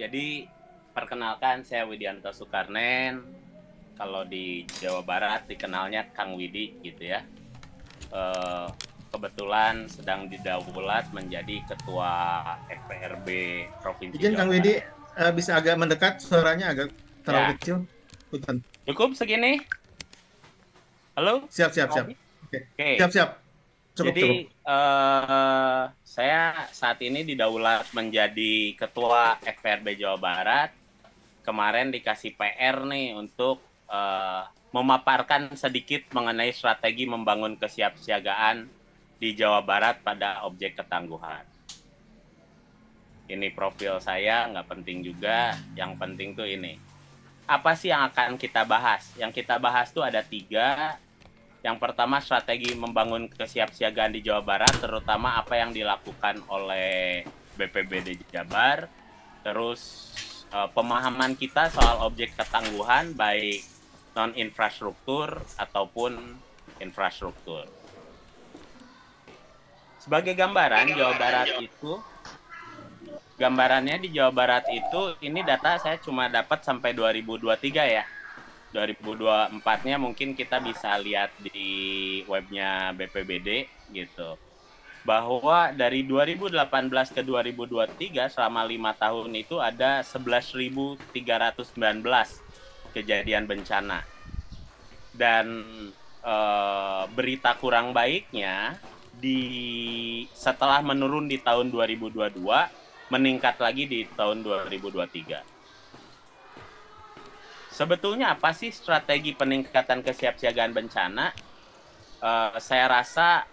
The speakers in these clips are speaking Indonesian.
Jadi perkenalkan saya Widianto Sukarnen. Kalau di Jawa Barat dikenalnya Kang Widi gitu ya. Kebetulan sedang didaulat menjadi ketua FPRB Provinsi Izin Jawa Kang Widi, Barat. bisa agak mendekat, suaranya agak terlalu Ya, kecil. Punten. cukup segini. Halo, Siap, siap, Kang siap. Widi? Oke, siap, Oke. siap. Cukup, Jadi cukup. saya saat ini didaulat menjadi ketua FPRB Jawa Barat. Kemarin dikasih PR nih untuk memaparkan sedikit mengenai strategi membangun kesiapsiagaan di Jawa Barat pada objek ketangguhan. Ini profil saya, nggak penting juga. Yang penting tuh ini. Apa sih yang akan kita bahas? Yang kita bahas tuh ada 3. Yang pertama, strategi membangun kesiapsiagaan di Jawa Barat, terutama apa yang dilakukan oleh BPBD Jabar. Terus pemahaman kita soal objek ketangguhan, baik non-infrastruktur ataupun infrastruktur. Sebagai gambaran, gambarannya di Jawa Barat itu, ini data saya cuma dapat sampai 2023 ya. 2024-nya mungkin kita bisa lihat di webnya BPBD gitu. Bahwa dari 2018 ke 2023 selama 5 tahun itu ada 11.319 kejadian bencana. Dan berita kurang baiknya setelah menurun di tahun 2022 meningkat lagi di tahun 2023. Sebetulnya apa sih strategi peningkatan kesiapsiagaan bencana? Saya rasa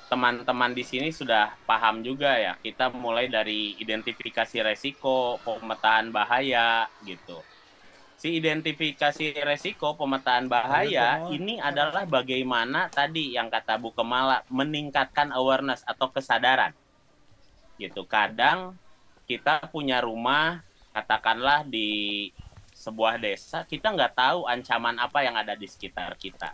teman-teman di sini sudah paham juga ya. Kita mulai dari identifikasi resiko, pemetaan bahaya gitu. Si identifikasi resiko, pemetaan bahaya ini adalah bagaimana tadi yang kata Bu Kemala, meningkatkan awareness atau kesadaran. Gitu. Kadang kita punya rumah, katakanlah di sebuah desa, kita nggak tahu ancaman apa yang ada di sekitar kita.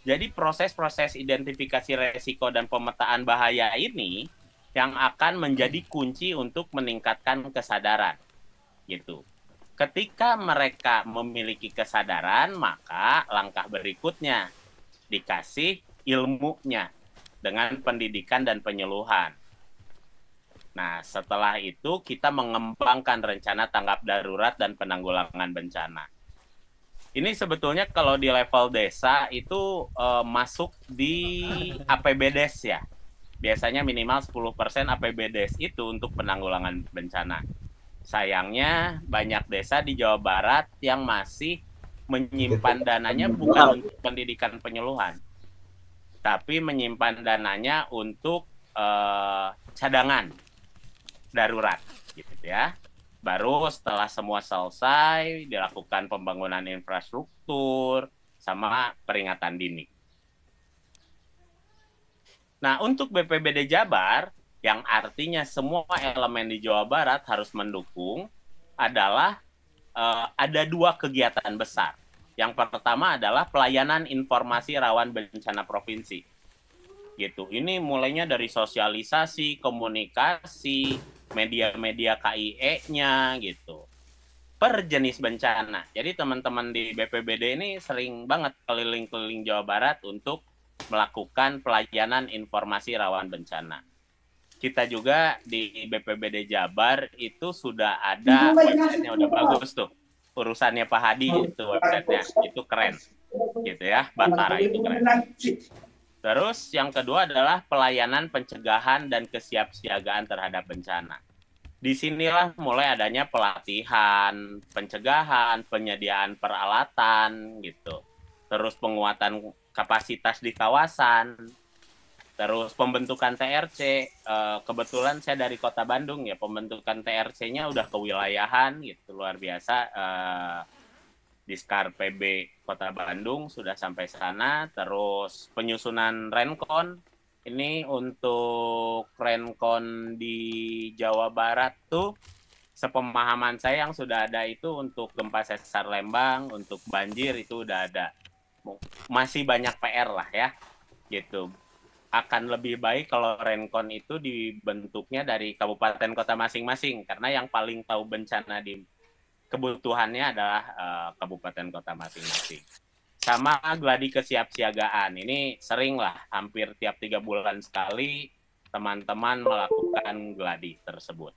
Jadi proses-proses identifikasi resiko dan pemetaan bahaya ini yang akan menjadi kunci untuk meningkatkan kesadaran. Gitu. Ketika mereka memiliki kesadaran, maka langkah berikutnya dikasih ilmunya dengan pendidikan dan penyuluhan. Nah, setelah itu kita mengembangkan rencana tanggap darurat dan penanggulangan bencana. Ini sebetulnya kalau di level desa itu masuk di APBDes ya. Biasanya minimal 10% APBDes itu untuk penanggulangan bencana. Sayangnya banyak desa di Jawa Barat yang masih menyimpan dananya bukan untuk pendidikan penyuluhan, tapi menyimpan dananya untuk cadangan darurat gitu ya. Baru setelah semua selesai dilakukan pembangunan infrastruktur sama peringatan dini. Nah, untuk BPBD Jabar yang artinya semua elemen di Jawa Barat harus mendukung adalah ada 2 kegiatan besar. Yang pertama adalah pelayanan informasi rawan bencana provinsi. Gitu. Ini mulainya dari sosialisasi, komunikasi, media-media KIE-nya gitu. Per jenis bencana. Jadi teman-teman di BPBD ini sering banget keliling-keliling Jawa Barat untuk melakukan pelayanan informasi rawan bencana. Kita juga di BPBD Jabar itu sudah ada websitenya, udah bagus tuh. Urusannya Pak Hadi itu websitenya, itu keren. Gitu ya, Batara itu keren. Terus yang kedua adalah pelayanan pencegahan dan kesiapsiagaan terhadap bencana. Disinilah mulai adanya pelatihan, pencegahan, penyediaan peralatan gitu. Terus penguatan kapasitas di kawasan. Terus pembentukan TRC. Kebetulan saya dari Kota Bandung ya, pembentukan TRC-nya udah kewilayahan gitu, luar biasa. Diskar PB Kota Bandung sudah sampai sana. Terus penyusunan Renkon. Ini untuk Renkon di Jawa Barat tuh, sepemahaman saya yang sudah ada itu untuk gempa sesar Lembang, untuk banjir itu udah ada. Masih banyak PR lah ya, gitu. akan lebih baik kalau Renkon itu dibentuknya dari kabupaten kota masing-masing, karena yang paling tahu bencana di kebutuhannya adalah kabupaten kota masing-masing. Sama gladi kesiapsiagaan, ini sering lah, hampir tiap 3 bulan sekali teman-teman melakukan gladi tersebut.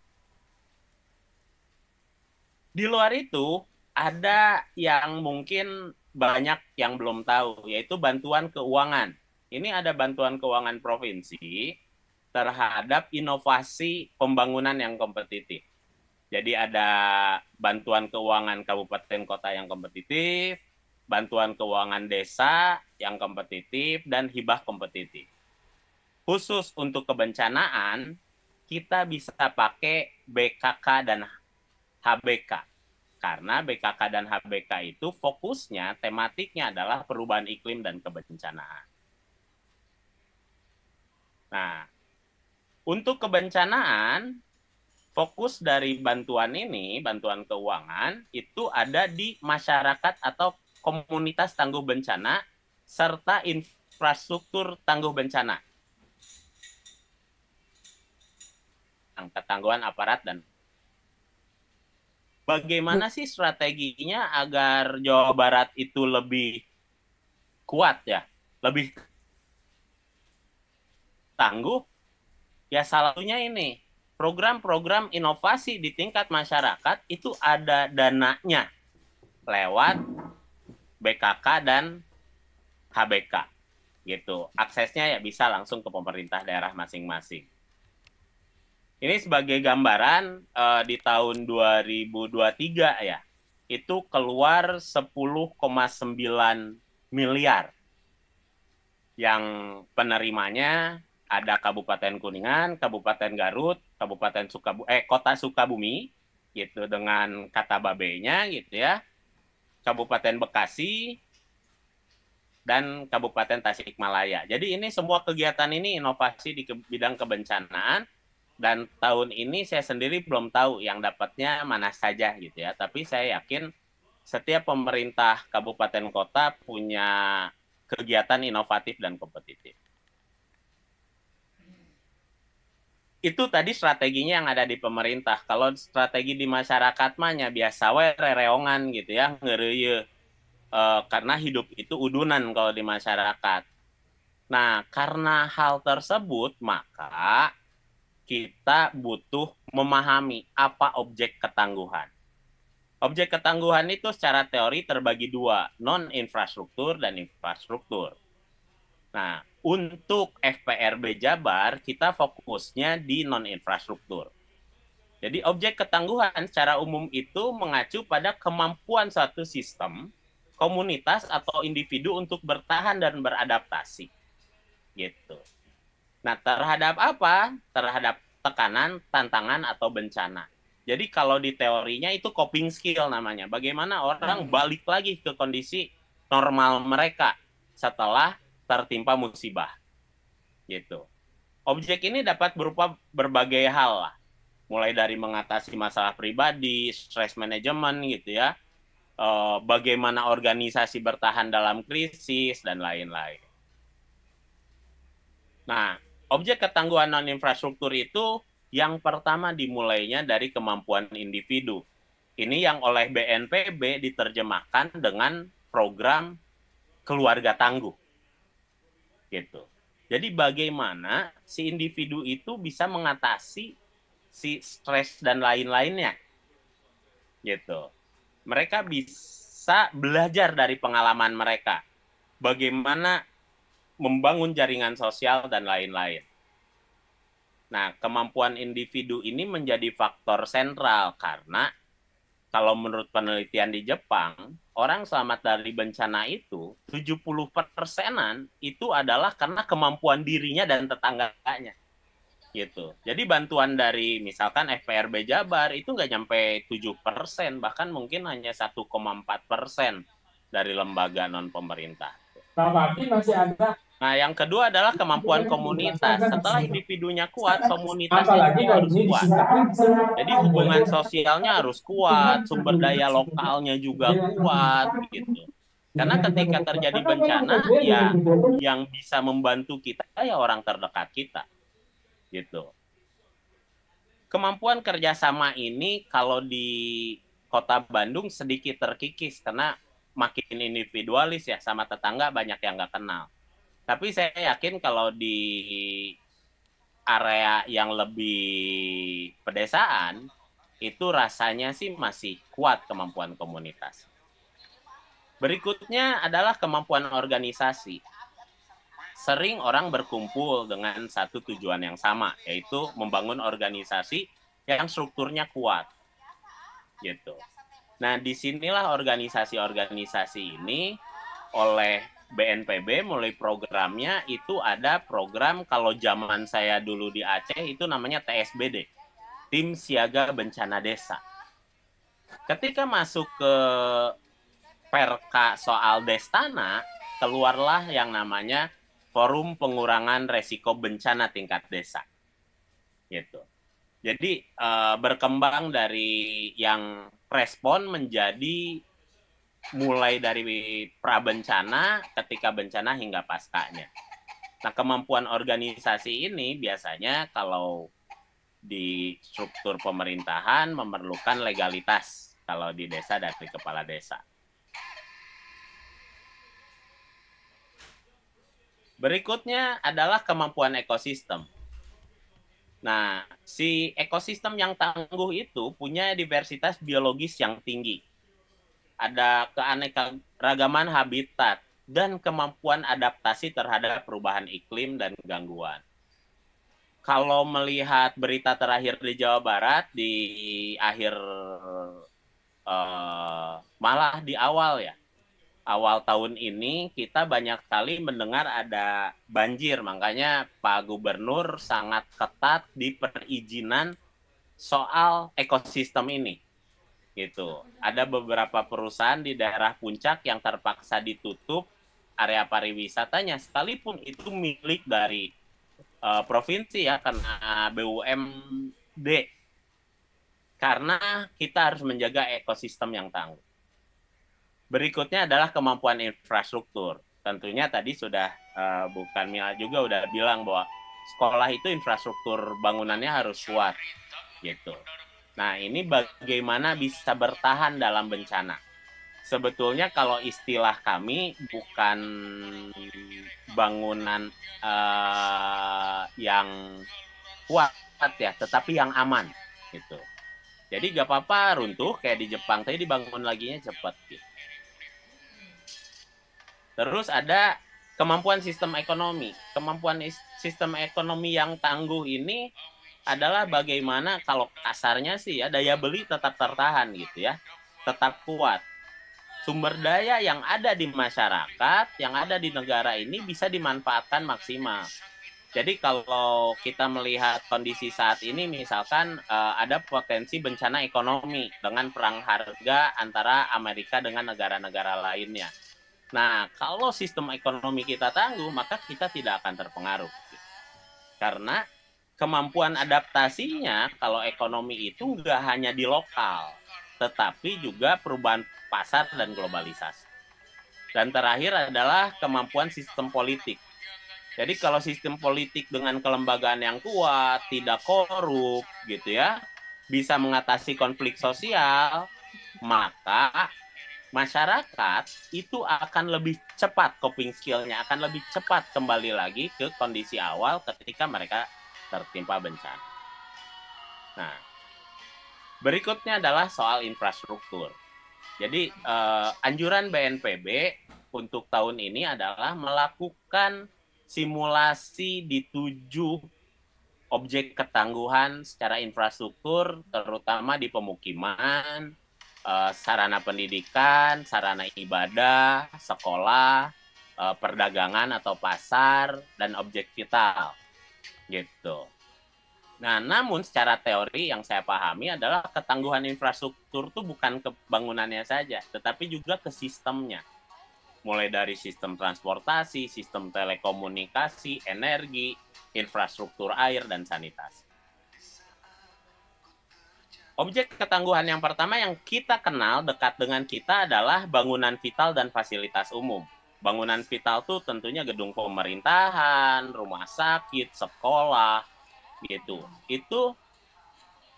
Di luar itu, ada yang mungkin banyak yang belum tahu, yaitu bantuan keuangan. Ini ada bantuan keuangan provinsi terhadap inovasi pembangunan yang kompetitif. Jadi ada bantuan keuangan kabupaten kota yang kompetitif, bantuan keuangan desa yang kompetitif, dan hibah kompetitif. Khusus untuk kebencanaan, kita bisa pakai BKK dan HBK. Karena BKK dan HBK itu fokusnya, tematiknya adalah perubahan iklim dan kebencanaan. Nah, untuk kebencanaan, fokus dari bantuan ini, bantuan keuangan, itu ada di masyarakat atau komunitas tangguh bencana, serta infrastruktur tangguh bencana. Ketangguhan aparat dan bagaimana sih strateginya agar Jawa Barat itu lebih kuat ya, lebih tangguh? Ya salah satunya ini, program-program inovasi di tingkat masyarakat itu ada dananya lewat BKK dan HBK gitu. Aksesnya ya bisa langsung ke pemerintah daerah masing-masing. Ini sebagai gambaran di tahun 2023 ya, itu keluar 10,9 miliar yang penerimanya ada Kabupaten Kuningan, Kabupaten Garut, Kota Sukabumi gitu dengan kata babenya gitu ya. Kabupaten Bekasi dan Kabupaten Tasikmalaya. Jadi ini semua kegiatan ini inovasi di bidang kebencanaan, dan tahun ini saya sendiri belum tahu yang dapatnya mana saja gitu ya. Tapi saya yakin setiap pemerintah kabupaten kota punya kegiatan inovatif dan kompetitif. Itu tadi strateginya yang ada di pemerintah. Kalau strategi di masyarakat mah biasa we rereongan gitu ya, ngereuyeun. Karena hidup itu udunan kalau di masyarakat. Nah, karena hal tersebut, maka kita butuh memahami apa objek ketangguhan. Objek ketangguhan itu secara teori terbagi dua, non-infrastruktur dan infrastruktur. Nah, untuk FPRB Jabar, kita fokusnya di non-infrastruktur. Jadi objek ketangguhan secara umum itu mengacu pada kemampuan suatu sistem, komunitas, atau individu untuk bertahan dan beradaptasi. Gitu. Nah, terhadap apa? Terhadap tekanan, tantangan, atau bencana. Jadi kalau di teorinya itu coping skill namanya. Bagaimana orang balik lagi ke kondisi normal mereka setelah tertimpa musibah. Gitu. Objek ini dapat berupa berbagai hal lah. Mulai dari mengatasi masalah pribadi, stress management gitu ya. Bagaimana organisasi bertahan dalam krisis, dan lain-lain. Nah, objek ketangguhan non-infrastruktur itu yang pertama dimulainya dari kemampuan individu. Ini yang oleh BNPB diterjemahkan dengan program keluarga tangguh. Gitu. Jadi bagaimana si individu itu bisa mengatasi si stres dan lain-lainnya. Gitu. Mereka bisa belajar dari pengalaman mereka. Bagaimana membangun jaringan sosial dan lain-lain. Nah, kemampuan individu ini menjadi faktor sentral karena kalau menurut penelitian di Jepang, orang selamat dari bencana itu 70%-an itu adalah karena kemampuan dirinya dan tetangganya. Gitu. Jadi bantuan dari misalkan FPRB Jabar itu nggak nyampe 7%, bahkan mungkin hanya 1,4% dari lembaga non-pemerintah. Tapi masih ada. Nah, yang kedua adalah kemampuan komunitas. Setelah individunya kuat, komunitasnya juga harus kuat. Jadi hubungan sosialnya harus kuat, sumber daya lokalnya juga kuat, gitu. Karena ketika terjadi bencana, ya yang bisa membantu kita ya orang terdekat kita, gitu. Kemampuan kerjasama ini kalau di Kota Bandung sedikit terkikis karena makin individualis ya, sama tetangga banyak yang nggak kenal. Tapi saya yakin kalau di area yang lebih pedesaan, itu rasanya sih masih kuat kemampuan komunitas. Berikutnya adalah kemampuan organisasi. Sering orang berkumpul dengan satu tujuan yang sama, yaitu membangun organisasi yang strukturnya kuat. Gitu. Nah, disinilah organisasi-organisasi ini oleh BNPB mulai programnya itu ada program kalau zaman saya dulu di Aceh itu namanya TSBD, Tim Siaga Bencana Desa. Ketika masuk ke Perka soal Destana, keluarlah yang namanya Forum Pengurangan Resiko Bencana Tingkat Desa. Gitu. Jadi berkembang dari yang respon menjadi mulai dari prabencana, ketika bencana hingga paskanya. Nah, kemampuan organisasi ini biasanya kalau di struktur pemerintahan memerlukan legalitas kalau di desa dari kepala desa. Berikutnya adalah kemampuan ekosistem. Nah, si ekosistem yang tangguh itu punya diversitas biologis yang tinggi. Ada keanekaragaman habitat dan kemampuan adaptasi terhadap perubahan iklim dan gangguan. Kalau melihat berita terakhir di Jawa Barat di akhir malah di awal tahun ini kita banyak kali mendengar ada banjir, makanya Pak Gubernur sangat ketat di perizinan soal ekosistem ini. Gitu. Ada beberapa perusahaan di daerah puncak yang terpaksa ditutup area pariwisatanya, sekalipun itu milik dari provinsi ya, karena BUMD. Karena kita harus menjaga ekosistem yang tangguh. Berikutnya adalah kemampuan infrastruktur. Tentunya tadi sudah Bu Karmila juga udah bilang bahwa sekolah itu infrastruktur bangunannya harus kuat, gitu. Nah, ini bagaimana bisa bertahan dalam bencana. Sebetulnya kalau istilah kami bukan bangunan yang kuat ya, tetapi yang aman, gitu. Jadi gak apa-apa runtuh kayak di Jepang, tapi dibangun laginya cepat, gitu. Terus ada kemampuan sistem ekonomi. Kemampuan sistem ekonomi yang tangguh ini adalah bagaimana kalau kasarnya sih ya daya beli tetap tertahan gitu ya. Tetap kuat. Sumber daya yang ada di masyarakat, yang ada di negara ini bisa dimanfaatkan maksimal. Jadi kalau kita melihat kondisi saat ini misalkan ada potensi bencana ekonomi dengan perang harga antara Amerika dengan negara-negara lainnya. Nah, kalau sistem ekonomi kita tangguh, maka kita tidak akan terpengaruh. Karena kemampuan adaptasinya, kalau ekonomi itu nggak hanya di lokal, tetapi juga perubahan pasar dan globalisasi. Dan terakhir adalah kemampuan sistem politik. Jadi kalau sistem politik dengan kelembagaan yang kuat, tidak korup, gitu ya, bisa mengatasi konflik sosial, maka masyarakat itu akan lebih cepat coping skill-nya, akan lebih cepat kembali lagi ke kondisi awal ketika mereka tertimpa bencana. Nah, berikutnya adalah soal infrastruktur. Jadi, anjuran BNPB untuk tahun ini adalah melakukan simulasi di 7 objek ketangguhan secara infrastruktur, terutama di pemukiman, sarana pendidikan, sarana ibadah, sekolah, perdagangan atau pasar, dan objek vital. Gitu. Nah, namun secara teori yang saya pahami adalah ketangguhan infrastruktur itu bukan ke bangunannya saja, tetapi juga ke sistemnya. Mulai dari sistem transportasi, sistem telekomunikasi, energi, infrastruktur air, dan sanitasi. Objek ketangguhan yang pertama yang kita kenal dekat dengan kita adalah bangunan vital dan fasilitas umum. Bangunan vital itu tentunya gedung pemerintahan, rumah sakit, sekolah, gitu. Itu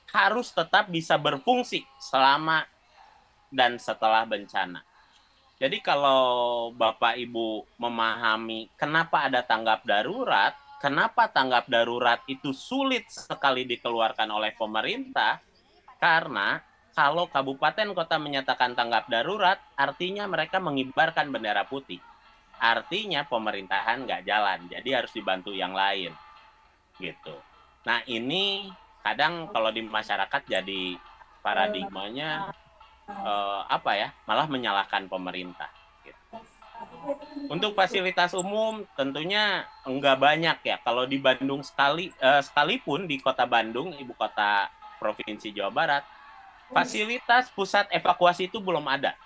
harus tetap bisa berfungsi selama dan setelah bencana. Jadi kalau Bapak Ibu memahami kenapa ada tanggap darurat, kenapa tanggap darurat itu sulit sekali dikeluarkan oleh pemerintah, karena kalau kabupaten kota menyatakan tanggap darurat, artinya mereka mengibarkan bendera putih. Artinya pemerintahan nggak jalan, jadi harus dibantu yang lain. Gitu. Nah ini kadang kalau di masyarakat jadi paradigmanya malah menyalahkan pemerintah. Gitu. Untuk fasilitas umum tentunya enggak banyak ya. Kalau di Bandung sekalipun di kota Bandung, ibu kota Provinsi Jawa Barat, fasilitas pusat evakuasi itu belum ada.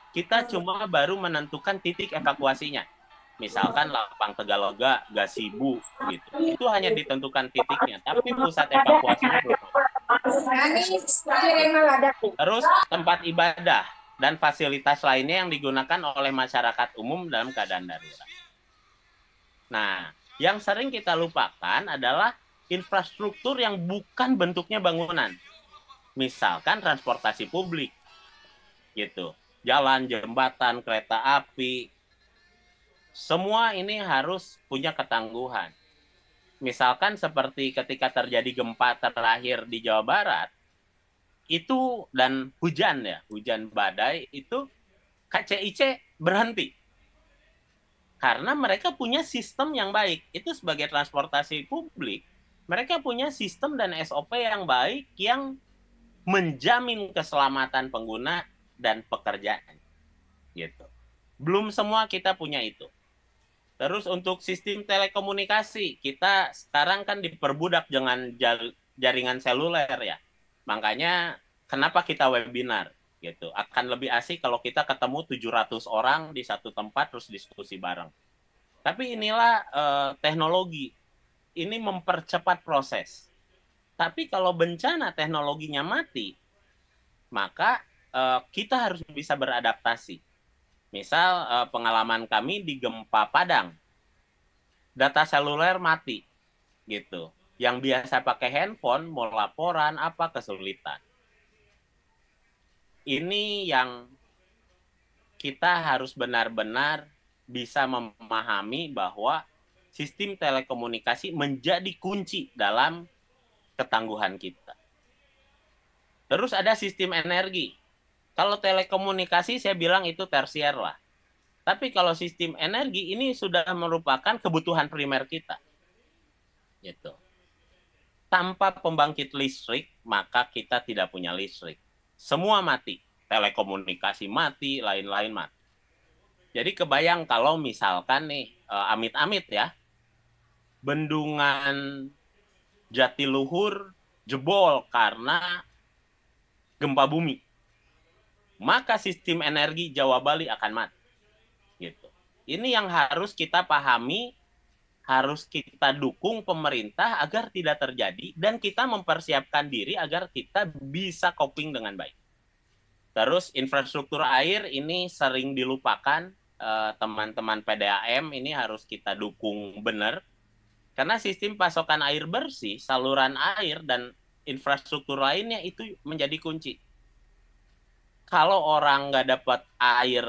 Kita cuma baru menentukan titik evakuasinya. Misalkan Lapang Tegaloga, Gasibu, gitu. Itu hanya ditentukan titiknya, tapi pusat evakuasinya belum ada. Terus tempat ibadah dan fasilitas lainnya yang digunakan oleh masyarakat umum dalam keadaan darurat. Nah, yang sering kita lupakan adalah infrastruktur yang bukan bentuknya bangunan. Misalkan transportasi publik, gitu. Jalan, jembatan, kereta api, semua ini harus punya ketangguhan. Misalkan seperti ketika terjadi gempa terakhir di Jawa Barat, itu dan hujan badai itu KCIC berhenti. Karena mereka punya sistem yang baik. Itu sebagai transportasi publik, mereka punya sistem dan SOP yang baik yang menjamin keselamatan pengguna dan pekerjaan. Gitu. Belum semua kita punya itu. Terus untuk sistem telekomunikasi, kita sekarang kan diperbudak dengan jaringan seluler ya. Makanya kenapa kita webinar gitu. Akan lebih asik kalau kita ketemu 700 orang di satu tempat terus diskusi bareng. Tapi inilah teknologi. Ini mempercepat proses. Tapi kalau bencana teknologinya mati, maka kita harus bisa beradaptasi. Misal pengalaman kami di gempa Padang, data seluler mati, gitu. Yang biasa pakai handphone mau laporan apa kesulitan. Ini yang kita harus benar-benar bisa memahami bahwa sistem telekomunikasi menjadi kunci dalam ketangguhan kita. Terus ada sistem energi. Kalau telekomunikasi saya bilang itu tersier lah. Tapi kalau sistem energi ini sudah merupakan kebutuhan primer kita. Gitu. Tanpa pembangkit listrik, maka kita tidak punya listrik. Semua mati. Telekomunikasi mati, lain-lain mati. Jadi kebayang kalau misalkan nih, amit-amit ya, bendungan Jatiluhur jebol karena gempa bumi. Maka sistem energi Jawa Bali akan mati. Gitu. Ini yang harus kita pahami, harus kita dukung pemerintah agar tidak terjadi dan kita mempersiapkan diri agar kita bisa coping dengan baik. Terus infrastruktur air ini sering dilupakan, teman-teman PDAM ini harus kita dukung benar. Karena sistem pasokan air bersih, saluran air, dan infrastruktur lainnya itu menjadi kunci. Kalau orang nggak dapat air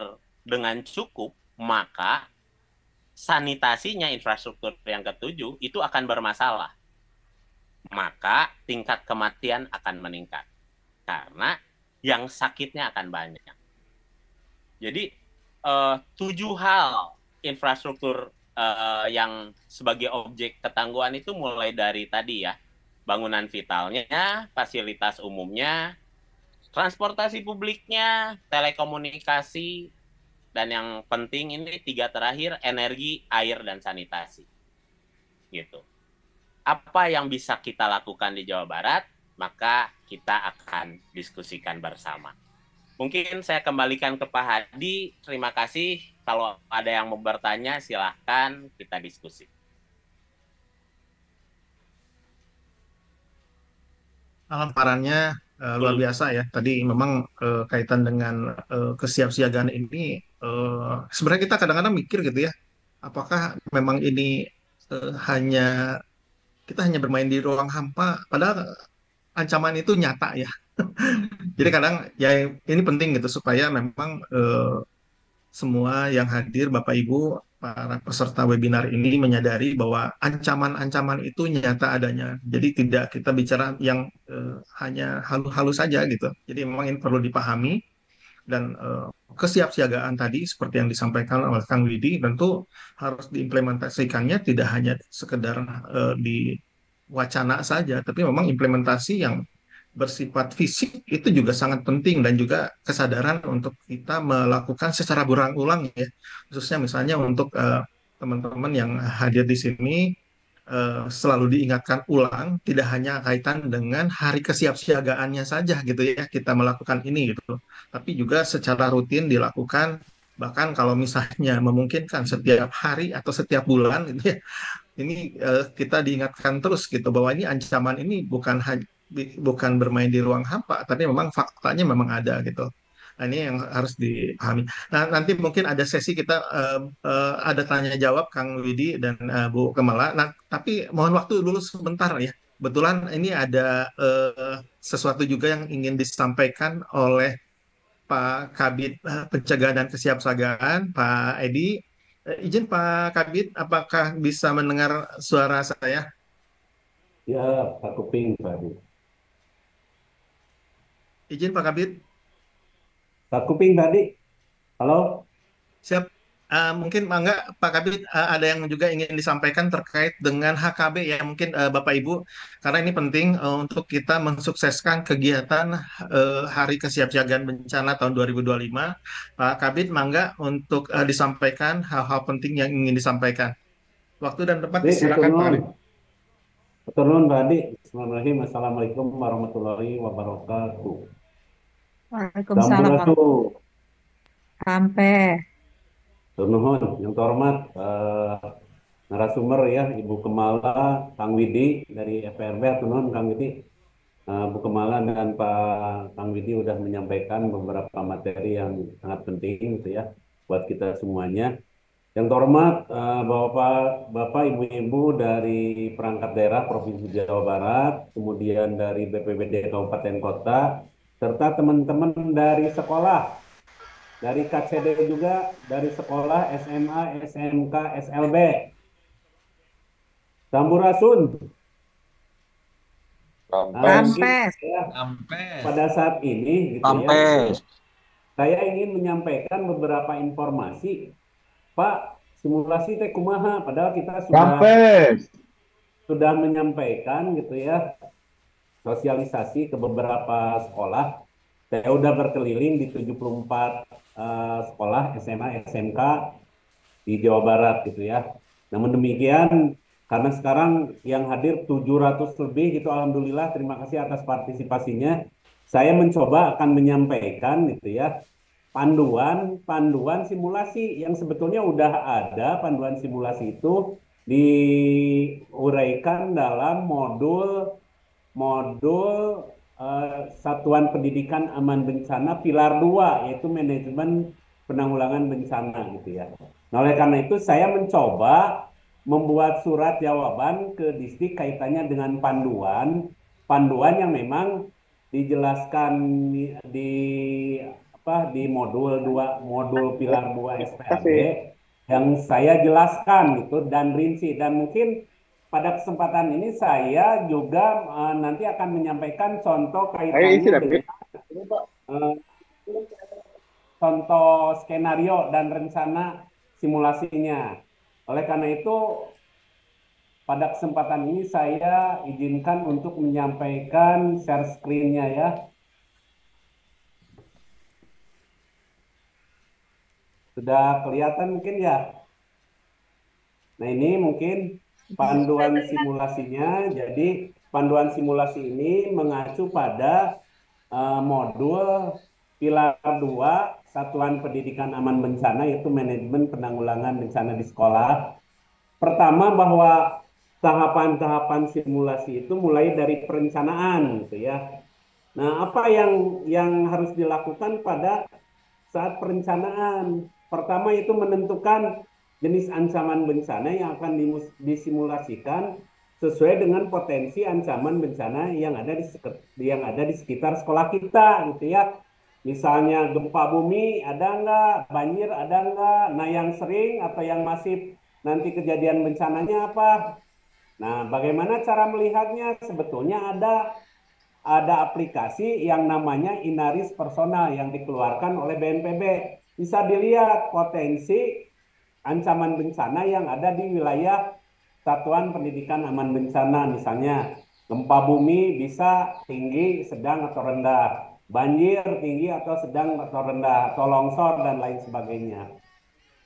dengan cukup, maka sanitasinya infrastruktur yang ketujuh itu akan bermasalah. Maka tingkat kematian akan meningkat. Karena yang sakitnya akan banyak. Jadi 7 hal infrastruktur yang sebagai objek ketangguhan itu mulai dari tadi ya, bangunan vitalnya, fasilitas umumnya, transportasi publiknya, telekomunikasi, dan yang penting ini 3 terakhir, energi, air, dan sanitasi. Gitu. Apa yang bisa kita lakukan di Jawa Barat, maka kita akan diskusikan bersama. Mungkin saya kembalikan ke Pak Hadi. Terima kasih. Kalau ada yang mau bertanya, silahkan kita diskusi. Paparannya luar Betul. biasa ya. Tadi memang kaitan dengan kesiapsiagaan ini, sebenarnya kita kadang-kadang mikir gitu ya, apakah memang ini hanya kita hanya bermain di ruang hampa, padahal ancaman itu nyata ya. Jadi kadang ya ini penting gitu supaya memang semua yang hadir, Bapak Ibu, para peserta webinar ini menyadari bahwa ancaman-ancaman itu nyata adanya. Jadi tidak kita bicara yang hanya halus-halus saja gitu. Jadi memang ini perlu dipahami dan kesiapsiagaan tadi seperti yang disampaikan oleh Kang Widi tentu harus diimplementasikannya tidak hanya sekedar di wacana saja, tapi memang implementasi yang bersifat fisik itu juga sangat penting dan juga kesadaran untuk kita melakukan secara berulang-ulang ya. Khususnya misalnya untuk teman-teman yang hadir di sini selalu diingatkan ulang tidak hanya kaitan dengan hari kesiapsiagaannya saja gitu ya kita melakukan ini gitu. Tapi juga secara rutin dilakukan bahkan kalau misalnya memungkinkan setiap hari atau setiap bulan gitu ya ini kita diingatkan terus gitu bahwa ini ancaman ini bukan bermain di ruang hampa, tapi memang faktanya memang ada gitu. Nah, ini yang harus dipahami. Nah, nanti mungkin ada sesi kita ada tanya jawab Kang Widi dan Bu Kemala. Nah, tapi mohon waktu dulu sebentar ya. Kebetulan ini ada sesuatu juga yang ingin disampaikan oleh Pak Kabid Pencegahan dan Kesiapsiagaan, Pak Edi. Izin Pak Kabid, apakah bisa mendengar suara saya? Ya, Pak Kuping tadi. Izin Pak Kabid, Pak Kuping tadi. Halo? siap. Mungkin Mangga, Pak Kabid ada yang juga ingin disampaikan terkait dengan HKB ya mungkin Bapak Ibu, karena ini penting untuk kita mensukseskan kegiatan Hari Kesiapsiagaan Bencana tahun 2025. Pak Kabid, Mangga untuk disampaikan hal-hal penting yang ingin disampaikan. Waktu dan tempat Baik, silakan Pak Kabid. Matur nuwun, Pak Adi. Bismillahirrahmanirrahim. Assalamualaikum warahmatullahi wabarakatuh. Waalaikumsalam Sampurasun. sampai. Matur nuhun. Yang terhormat narasumber ya, Ibu Kemala, Kang Widi dari FPRB. Matur nuhun, Kang Widi. Bu Kemala dan Pak Kang Widi sudah menyampaikan beberapa materi yang sangat penting gitu ya buat kita semuanya. Yang terhormat Bapak, Ibu-Ibu dari perangkat daerah Provinsi Jawa Barat, kemudian dari BPBD Kabupaten Kota, serta teman-teman dari sekolah, dari KCD juga, dari sekolah SMA, SMK, SLB. Sampurasun. Rampes. Pada saat ini gitu ya, saya ingin menyampaikan beberapa informasi. Pak, simulasi teh kumaha, padahal kita sudah menyampaikan gitu ya, sosialisasi ke beberapa sekolah. Saya udah berkeliling di 74 sekolah SMA, SMK di Jawa Barat gitu ya. Namun demikian, karena sekarang yang hadir 700 lebih gitu, alhamdulillah, terima kasih atas partisipasinya. Saya mencoba akan menyampaikan gitu ya, panduan simulasi yang sebetulnya udah ada. Panduan simulasi itu diuraikan dalam modul Satuan Pendidikan Aman Bencana Pilar 2, yaitu manajemen penanggulangan bencana gitu ya. Nah, oleh karena itu saya mencoba membuat surat jawaban ke distrik kaitannya dengan panduan yang memang dijelaskan di modul pilar 2 SPAB yang saya jelaskan gitu dan rinci. Dan mungkin pada kesempatan ini saya juga nanti akan menyampaikan contoh kaitannya dengan contoh skenario dan rencana simulasinya. Oleh karena itu, pada kesempatan ini saya izinkan untuk menyampaikan share screen-nya ya. Sudah kelihatan mungkin ya? Nah, ini mungkin panduan simulasinya. Jadi, panduan simulasi ini mengacu pada modul Pilar 2 Satuan Pendidikan Aman Bencana, yaitu manajemen penanggulangan bencana di sekolah. Pertama, bahwa tahapan-tahapan simulasi itu mulai dari perencanaan gitu ya. Nah, apa yang harus dilakukan pada saat perencanaan? Pertama itu menentukan jenis ancaman bencana yang akan disimulasikan sesuai dengan potensi ancaman bencana yang ada di sekitar sekolah kita, gitu ya. Misalnya gempa bumi ada nggak, banjir ada nggak, nah yang sering atau yang masif nanti kejadian bencananya apa? Nah, bagaimana cara melihatnya? Sebetulnya ada aplikasi yang namanya Inaris Personal yang dikeluarkan oleh BNPB. Bisa dilihat potensi ancaman bencana yang ada di wilayah Satuan Pendidikan Aman Bencana. Misalnya gempa bumi bisa tinggi, sedang atau rendah, banjir tinggi atau sedang atau rendah, atau longsor dan lain sebagainya.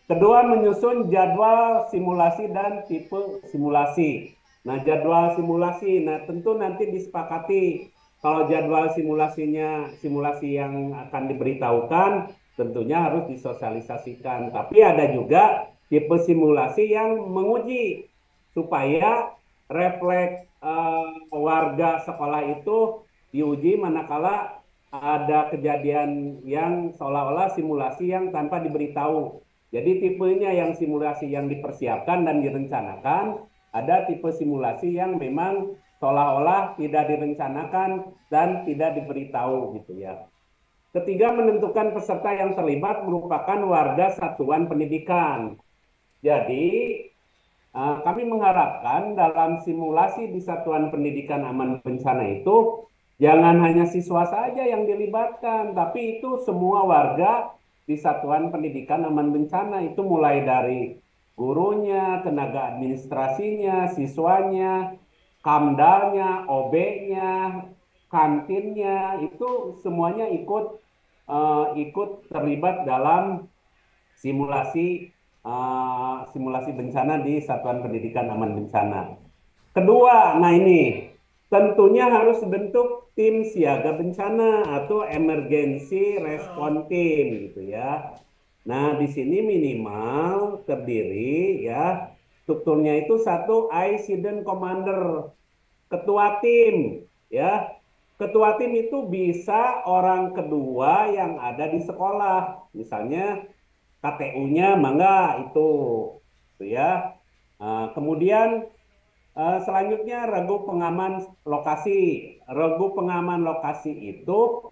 Kedua, menyusun jadwal simulasi dan tipe simulasi. Nah, jadwal simulasi, nah tentu nanti disepakati kalau jadwal simulasi yang akan diberitahukan, tentunya harus disosialisasikan. Tapi ada juga tipe simulasi yang menguji supaya refleks warga sekolah itu diuji manakala ada kejadian yang seolah-olah simulasi yang tanpa diberitahu. Jadi tipenya yang simulasi yang dipersiapkan dan direncanakan, ada tipe simulasi yang memang seolah-olah tidak direncanakan dan tidak diberitahu gitu ya. Ketiga, menentukan peserta yang terlibat merupakan warga satuan pendidikan. Jadi kami mengharapkan dalam simulasi di Satuan Pendidikan Aman Bencana itu jangan hanya siswa saja yang dilibatkan, tapi itu semua warga di Satuan Pendidikan Aman Bencana, itu mulai dari gurunya, tenaga administrasinya, siswanya, kamdalnya, OB-nya, kantinnya, itu semuanya ikut terlibat dalam simulasi simulasi bencana di Satuan Pendidikan Aman Bencana. Kedua, nah ini tentunya harus bentuk tim siaga bencana atau emergency response team gitu ya. Nah, di sini minimal terdiri ya, strukturnya itu satu incident commander, ketua tim ya. Ketua tim itu bisa orang kedua yang ada di sekolah. Misalnya KTU-nya mangga itu ya. Kemudian selanjutnya regu pengaman lokasi. Regu pengaman lokasi itu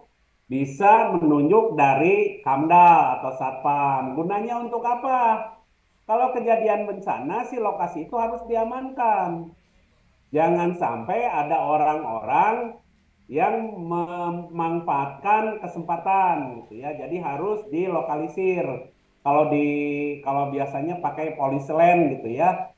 bisa menunjuk dari Kamdal atau Satpam. Gunanya untuk apa? Kalau kejadian bencana, si lokasi itu harus diamankan. Jangan sampai ada orang-orang yang memanfaatkan kesempatan, gitu ya. Jadi harus dilokalisir. Kalau biasanya pakai polisland gitu ya.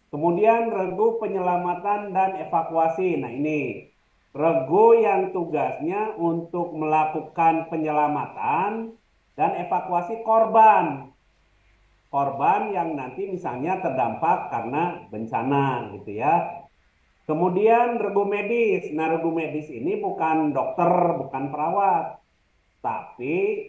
Kemudian regu penyelamatan dan evakuasi. Nah ini regu yang tugasnya untuk melakukan penyelamatan dan evakuasi korban. Korban yang nanti misalnya terdampak karena bencana gitu ya. Kemudian regu medis. Nah regu medis ini bukan dokter, bukan perawat. Tapi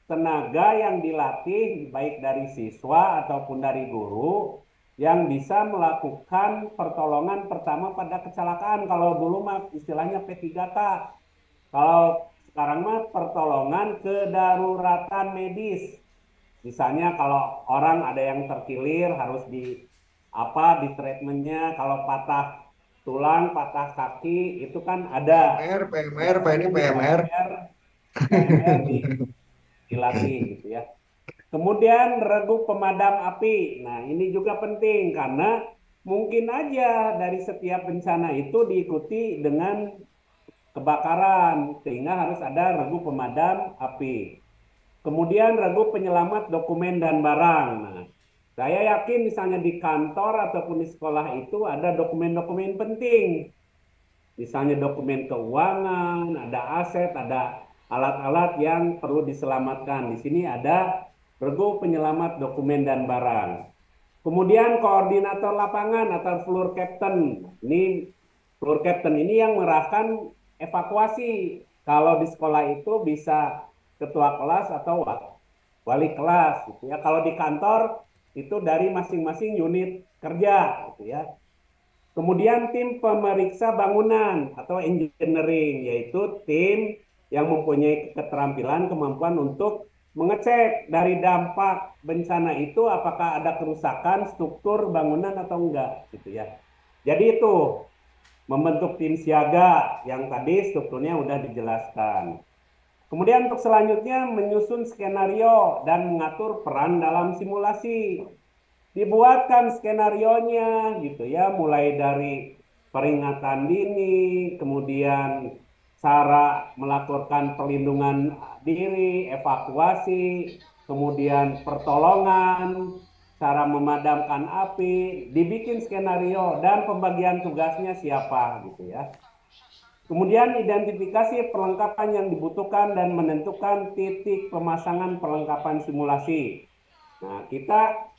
tenaga yang dilatih baik dari siswa ataupun dari guru yang bisa melakukan pertolongan pertama pada kecelakaan. Kalau dulu mah istilahnya P3K. Kalau sekarang mah pertolongan kedaruratan medis. Misalnya kalau orang ada yang terkilir harus di treatmentnya. Kalau patah tulang, patah kaki itu kan ada PMR, Pak, ini PMR. PMR dilatih gitu ya. Kemudian regu pemadam api. Nah, ini juga penting karena mungkin aja dari setiap bencana itu diikuti dengan kebakaran, sehingga harus ada regu pemadam api. Kemudian regu penyelamat dokumen dan barang. Nah, saya yakin misalnya di kantor ataupun di sekolah itu ada dokumen-dokumen penting. Misalnya dokumen keuangan, ada aset, ada alat-alat yang perlu diselamatkan. Di sini ada regu penyelamat dokumen dan barang. Kemudian koordinator lapangan atau floor captain. Ini floor captain ini yang mengarahkan evakuasi. Kalau di sekolah itu bisa ketua kelas atau wali kelas gitu ya. Kalau di kantor itu dari masing-masing unit kerja gitu ya. Kemudian tim pemeriksa bangunan atau engineering, yaitu tim yang mempunyai keterampilan, kemampuan untuk mengecek dari dampak bencana itu apakah ada kerusakan struktur bangunan atau enggak, gitu ya. Jadi itu membentuk tim siaga yang tadi strukturnya udah dijelaskan. Kemudian untuk selanjutnya menyusun skenario dan mengatur peran dalam simulasi. Dibuatkan skenarionya gitu ya, mulai dari peringatan dini, kemudian cara melakukan perlindungan diri, evakuasi, kemudian pertolongan, cara memadamkan api, dibikin skenario dan pembagian tugasnya siapa gitu ya. Kemudian identifikasi perlengkapan yang dibutuhkan dan menentukan titik pemasangan perlengkapan simulasi. Nah, kita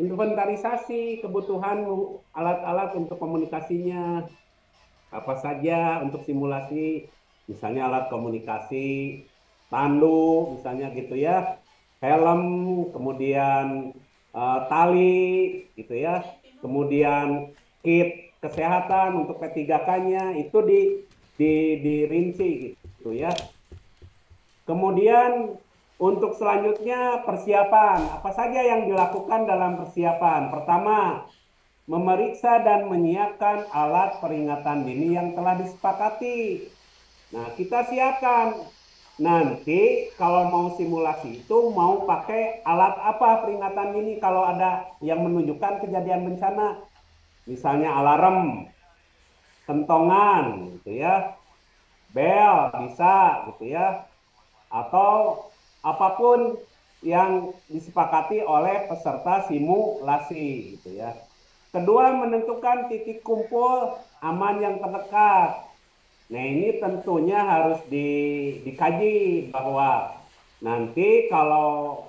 inventarisasi kebutuhan alat-alat untuk komunikasinya, apa saja untuk simulasi, misalnya alat komunikasi, tandu, misalnya gitu ya, helm, kemudian tali, gitu ya, kemudian kit kesehatan untuk P3K-nya itu dirinci, gitu ya. Kemudian untuk selanjutnya persiapan, apa saja yang dilakukan dalam persiapan? Pertama, memeriksa dan menyiapkan alat peringatan dini yang telah disepakati. Nah, kita siapkan. Nanti kalau mau simulasi itu mau pakai alat apa peringatan dini kalau ada yang menunjukkan kejadian bencana. Misalnya alarm, kentongan, gitu ya, bel bisa, gitu ya, atau apapun yang disepakati oleh peserta simulasi gitu ya. Kedua, menentukan titik kumpul aman yang terdekat. Nah, ini tentunya harus dikaji bahwa nanti kalau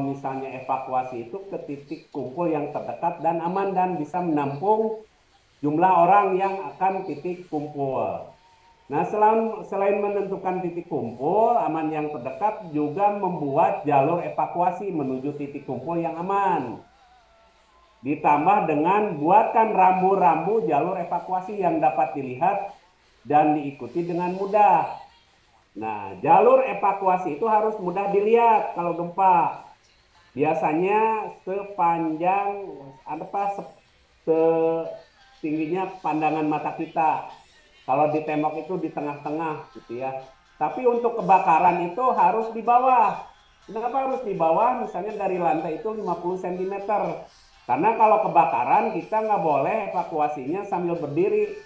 misalnya evakuasi itu ke titik kumpul yang terdekat dan aman dan bisa menampung jumlah orang yang akan titik kumpul. Nah, selain menentukan titik kumpul aman yang terdekat, juga membuat jalur evakuasi menuju titik kumpul yang aman. Ditambah dengan buatkan rambu-rambu jalur evakuasi yang dapat dilihat dan diikuti dengan mudah. Nah, jalur evakuasi itu harus mudah dilihat kalau gempa. Biasanya sepanjang setingginya pandangan mata kita. Kalau di tembok itu di tengah-tengah gitu ya. Tapi untuk kebakaran itu harus di bawah. Kenapa harus di bawah? Misalnya dari lantai itu 50 cm. Karena kalau kebakaran kita nggak boleh evakuasinya sambil berdiri.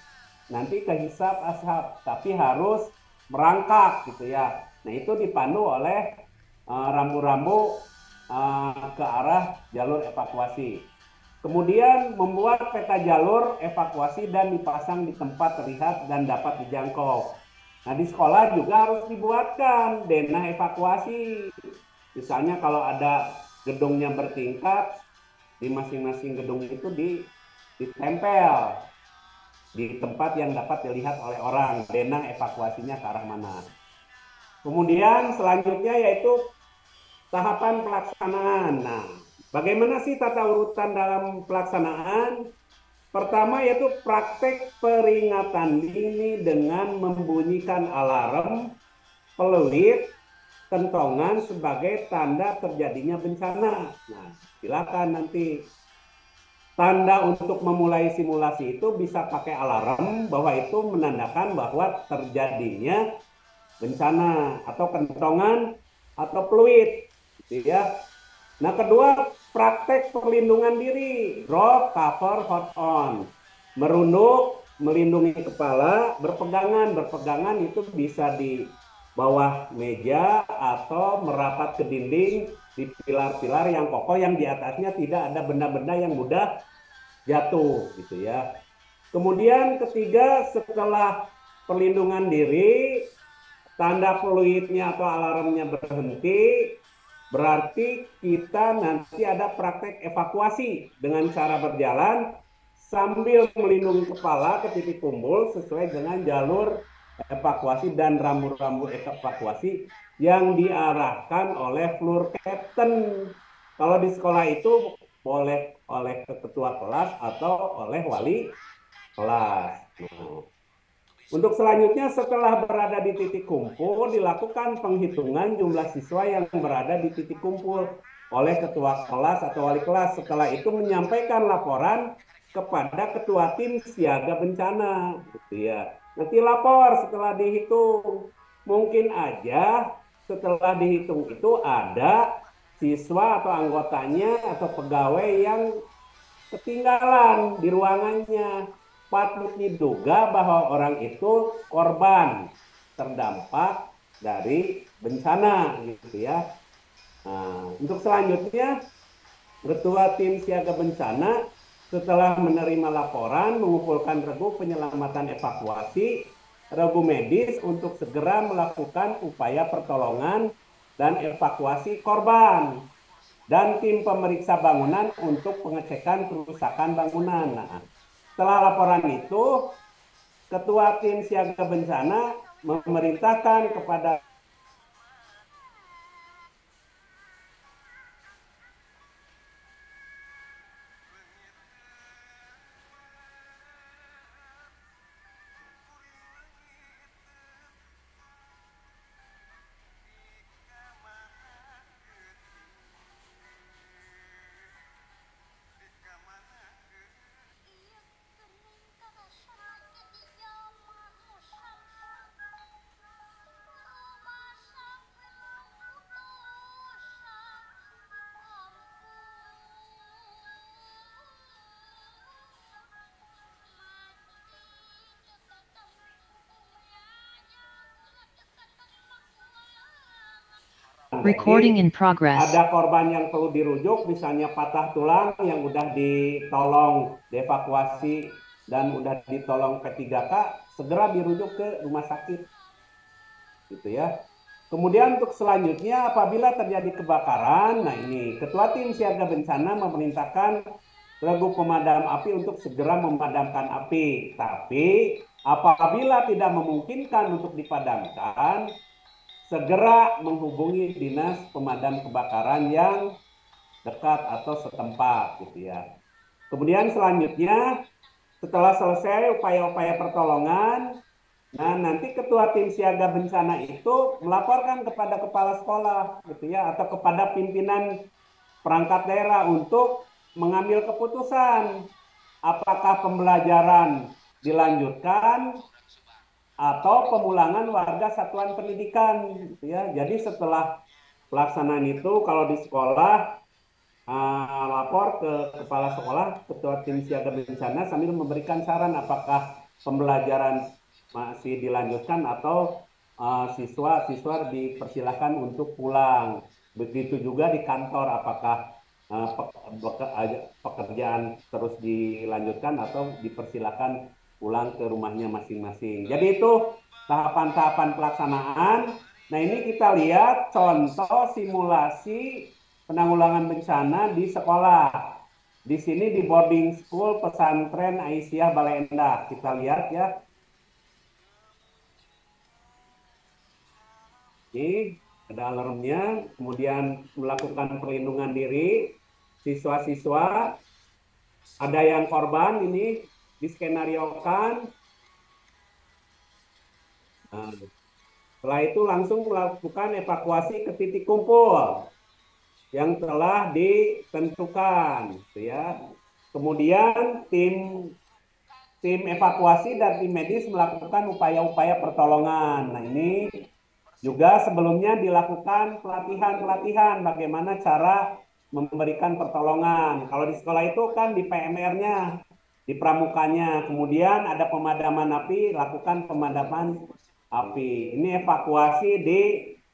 Nanti kehisap asap. Tapi harus merangkak gitu ya. Nah, itu dipandu oleh rambu-rambu ke arah jalur evakuasi. Kemudian membuat peta jalur evakuasi dan dipasang di tempat terlihat dan dapat dijangkau. Nah, di sekolah juga harus dibuatkan denah evakuasi. Misalnya kalau ada gedungnya bertingkat, di masing-masing gedung itu ditempel di tempat yang dapat dilihat oleh orang, denah evakuasinya ke arah mana. Kemudian selanjutnya yaitu tahapan pelaksanaan. Nah, bagaimana sih tata urutan dalam pelaksanaan? Pertama yaitu praktek peringatan dini dengan membunyikan alarm, peluit, kentongan sebagai tanda terjadinya bencana. Nah, silakan nanti. Tanda untuk memulai simulasi itu bisa pakai alarm bahwa itu menandakan bahwa terjadinya bencana, atau kentongan atau peluit, gitu ya. Nah, kedua, praktek perlindungan diri, drop, cover, hold on, merunduk, melindungi kepala, berpegangan itu bisa di bawah meja atau merapat ke dinding di pilar-pilar yang kokoh yang di atasnya tidak ada benda-benda yang mudah jatuh gitu ya. Kemudian ketiga, setelah perlindungan diri, tanda fluidnya atau alarmnya berhenti, berarti kita nanti ada praktek evakuasi dengan cara berjalan sambil melindungi kepala ke titik kumpul sesuai dengan jalur evakuasi dan rambu-rambu evakuasi yang diarahkan oleh floor captain. Kalau di sekolah itu boleh oleh ketua kelas atau oleh wali kelas. Nah, untuk selanjutnya setelah berada di titik kumpul dilakukan penghitungan jumlah siswa yang berada di titik kumpul oleh ketua kelas atau wali kelas. Setelah itu menyampaikan laporan kepada ketua tim siaga bencana, gitu ya. Nanti lapor setelah dihitung. Mungkin aja setelah dihitung itu ada siswa atau anggotanya atau pegawai yang ketinggalan di ruangannya. Patut diduga bahwa orang itu korban terdampak dari bencana, gitu ya. Nah, untuk selanjutnya, Ketua Tim Siaga Bencana setelah menerima laporan mengumpulkan regu penyelamatan evakuasi, regu medis untuk segera melakukan upaya pertolongan dan evakuasi korban, dan tim pemeriksa bangunan untuk pengecekan kerusakan bangunan. Nah, setelah laporan itu, Ketua Tim Siaga Bencana memerintahkan kepada Recording in progress. ada korban yang perlu dirujuk, misalnya patah tulang yang udah ditolong dievakuasi dan udah ditolong P3K, segera dirujuk ke rumah sakit, gitu ya. Kemudian untuk selanjutnya apabila terjadi kebakaran, nah ini Ketua Tim Siaga Bencana memerintahkan regu pemadam api untuk segera memadamkan api. Tapi apabila tidak memungkinkan untuk dipadamkan, segera menghubungi dinas pemadam kebakaran yang dekat atau setempat, gitu ya. Kemudian selanjutnya setelah selesai upaya-upaya pertolongan, nah nanti Ketua Tim Siaga Bencana itu melaporkan kepada kepala sekolah, gitu ya, atau kepada pimpinan perangkat daerah untuk mengambil keputusan apakah pembelajaran dilanjutkan atau pemulangan warga satuan pendidikan, gitu ya. Jadi setelah pelaksanaan itu kalau di sekolah lapor ke kepala sekolah, Ketua Tim Siaga Bencana sambil memberikan saran apakah pembelajaran masih dilanjutkan atau siswa-siswa dipersilahkan untuk pulang. Begitu juga di kantor, apakah pekerjaan terus dilanjutkan atau dipersilahkan pulang ke rumahnya masing-masing. Jadi itu tahapan-tahapan pelaksanaan. Nah ini kita lihat contoh simulasi penanggulangan bencana di sekolah. Di sini di boarding school pesantren Aisyah Bale Endah. Kita lihat ya. Ini ada alarmnya, kemudian melakukan perlindungan diri. Siswa-siswa, ada yang korban ini diskenariokan. Nah, setelah itu langsung melakukan evakuasi ke titik kumpul yang telah ditentukan, gitu ya. Kemudian tim evakuasi dan tim medis melakukan upaya-upaya pertolongan. Nah, ini juga sebelumnya dilakukan pelatihan bagaimana cara memberikan pertolongan. Kalau di sekolah itu kan di PMR-nya, di pramukanya, kemudian ada pemadaman api, lakukan pemadaman api. Ini evakuasi di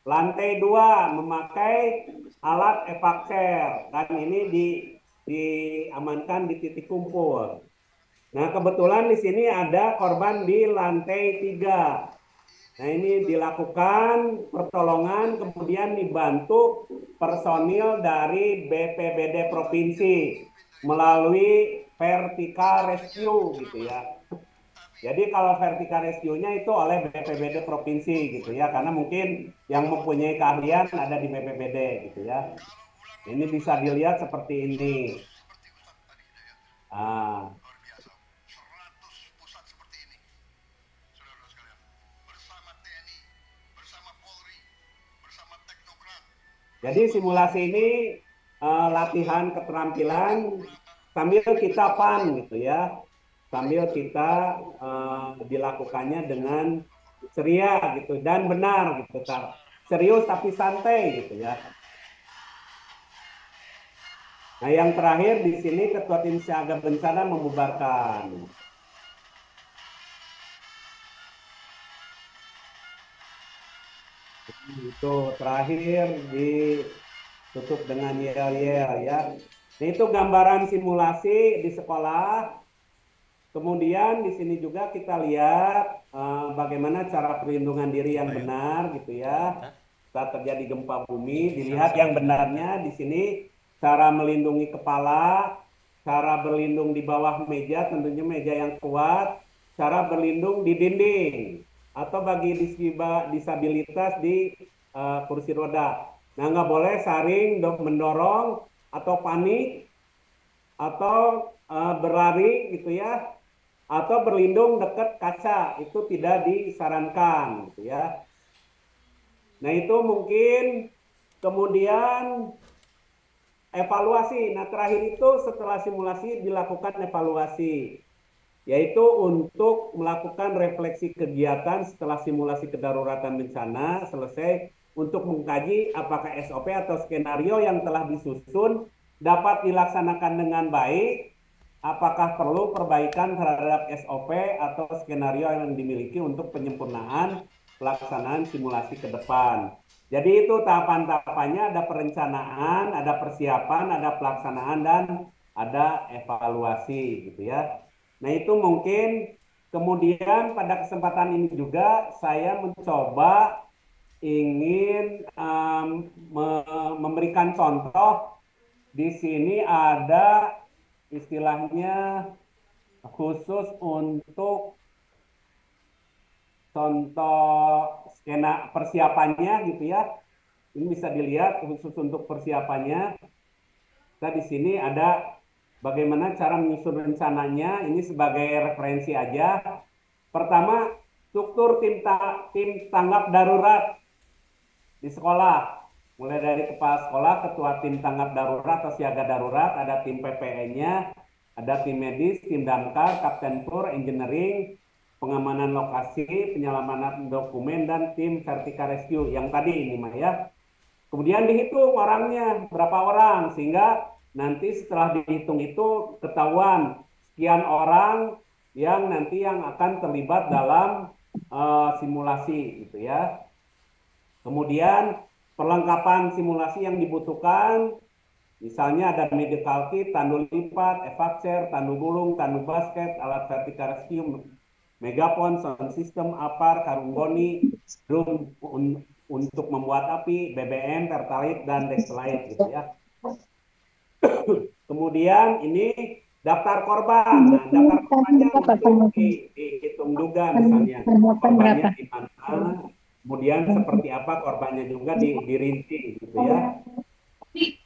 lantai 2 memakai alat evakser, dan ini diamankan di titik kumpul. Nah, kebetulan di sini ada korban di lantai 3. Nah, ini dilakukan pertolongan, kemudian dibantu personil dari BPBD Provinsi melalui vertical rescue, gitu ya. Jadi kalau vertical rescue-nya itu oleh BPBD Provinsi, gitu ya, karena mungkin yang mempunyai keahlian ada di BPBD, gitu ya. Ini bisa dilihat seperti ini. Ah, Luar biasa. 100 pusat seperti ini. Saudara-saudara sekalian. Bersama TNI, bersama Polri, bersama teknokrat. jadi simulasi ini latihan keterampilan sambil kita fun gitu ya. Sambil kita dilakukannya dengan ceria gitu dan benar gitu kan. Serius tapi santai gitu ya. Nah, yang terakhir di sini Ketua Tim Siaga Bencana membubarkan. Itu terakhir ditutup dengan yel-yel ya. Nah, itu gambaran simulasi di sekolah. Kemudian di sini juga kita lihat bagaimana cara perlindungan diri yang benar gitu ya. Saat terjadi gempa bumi, dilihat yang benarnya di sini cara melindungi kepala, cara berlindung di bawah meja, tentunya meja yang kuat, cara berlindung di dinding atau bagi disabilitas di kursi roda. Nah, nggak boleh saring mendorong atau panik atau berlari gitu ya, atau berlindung dekat kaca, itu tidak disarankan gitu ya. Nah, itu mungkin kemudian evaluasi. Nah, terakhir itu setelah simulasi dilakukan evaluasi, yaitu untuk melakukan refleksi kegiatan setelah simulasi kedaruratan bencana selesai untuk mengkaji apakah SOP atau skenario yang telah disusun dapat dilaksanakan dengan baik, apakah perlu perbaikan terhadap SOP atau skenario yang dimiliki untuk penyempurnaan pelaksanaan simulasi ke depan. Jadi itu tahapan-tahapannya, ada perencanaan, ada persiapan, ada pelaksanaan, dan ada evaluasi gitu ya. Nah, itu mungkin kemudian pada kesempatan ini juga saya mencoba ingin memberikan contoh. Di sini ada istilahnya khusus untuk contoh skena persiapannya gitu ya. Ini bisa dilihat khusus untuk persiapannya. Nah, di sini ada bagaimana cara menyusun rencananya, ini sebagai referensi aja. Pertama, struktur tim tanggap darurat di sekolah. Mulai dari kepala sekolah, ketua tim tanggap darurat atau siaga darurat, ada tim PPE-nya, ada tim medis, tim damkar, kapten tur, engineering, pengamanan lokasi, penyelamatan dokumen, dan tim vertical rescue. Yang tadi ini mah ya. Kemudian dihitung orangnya, berapa orang, sehingga nanti setelah dihitung itu ketahuan sekian orang yang nanti yang akan terlibat dalam simulasi gitu ya. Kemudian perlengkapan simulasi yang dibutuhkan, misalnya ada medical kit, tandu lipat, evakser, tandu gulung, tandu basket, alat vertical rescue, megapon, sound system, apar, karung goni, drum untuk membuat api, BBM, pertalite, dan dextrite gitu ya. Kemudian ini daftar korban. Nah, daftar korbannya untuk dihitung juga misalnya korbannya di mana, kemudian seperti apa korbannya juga dirinci gitu ya.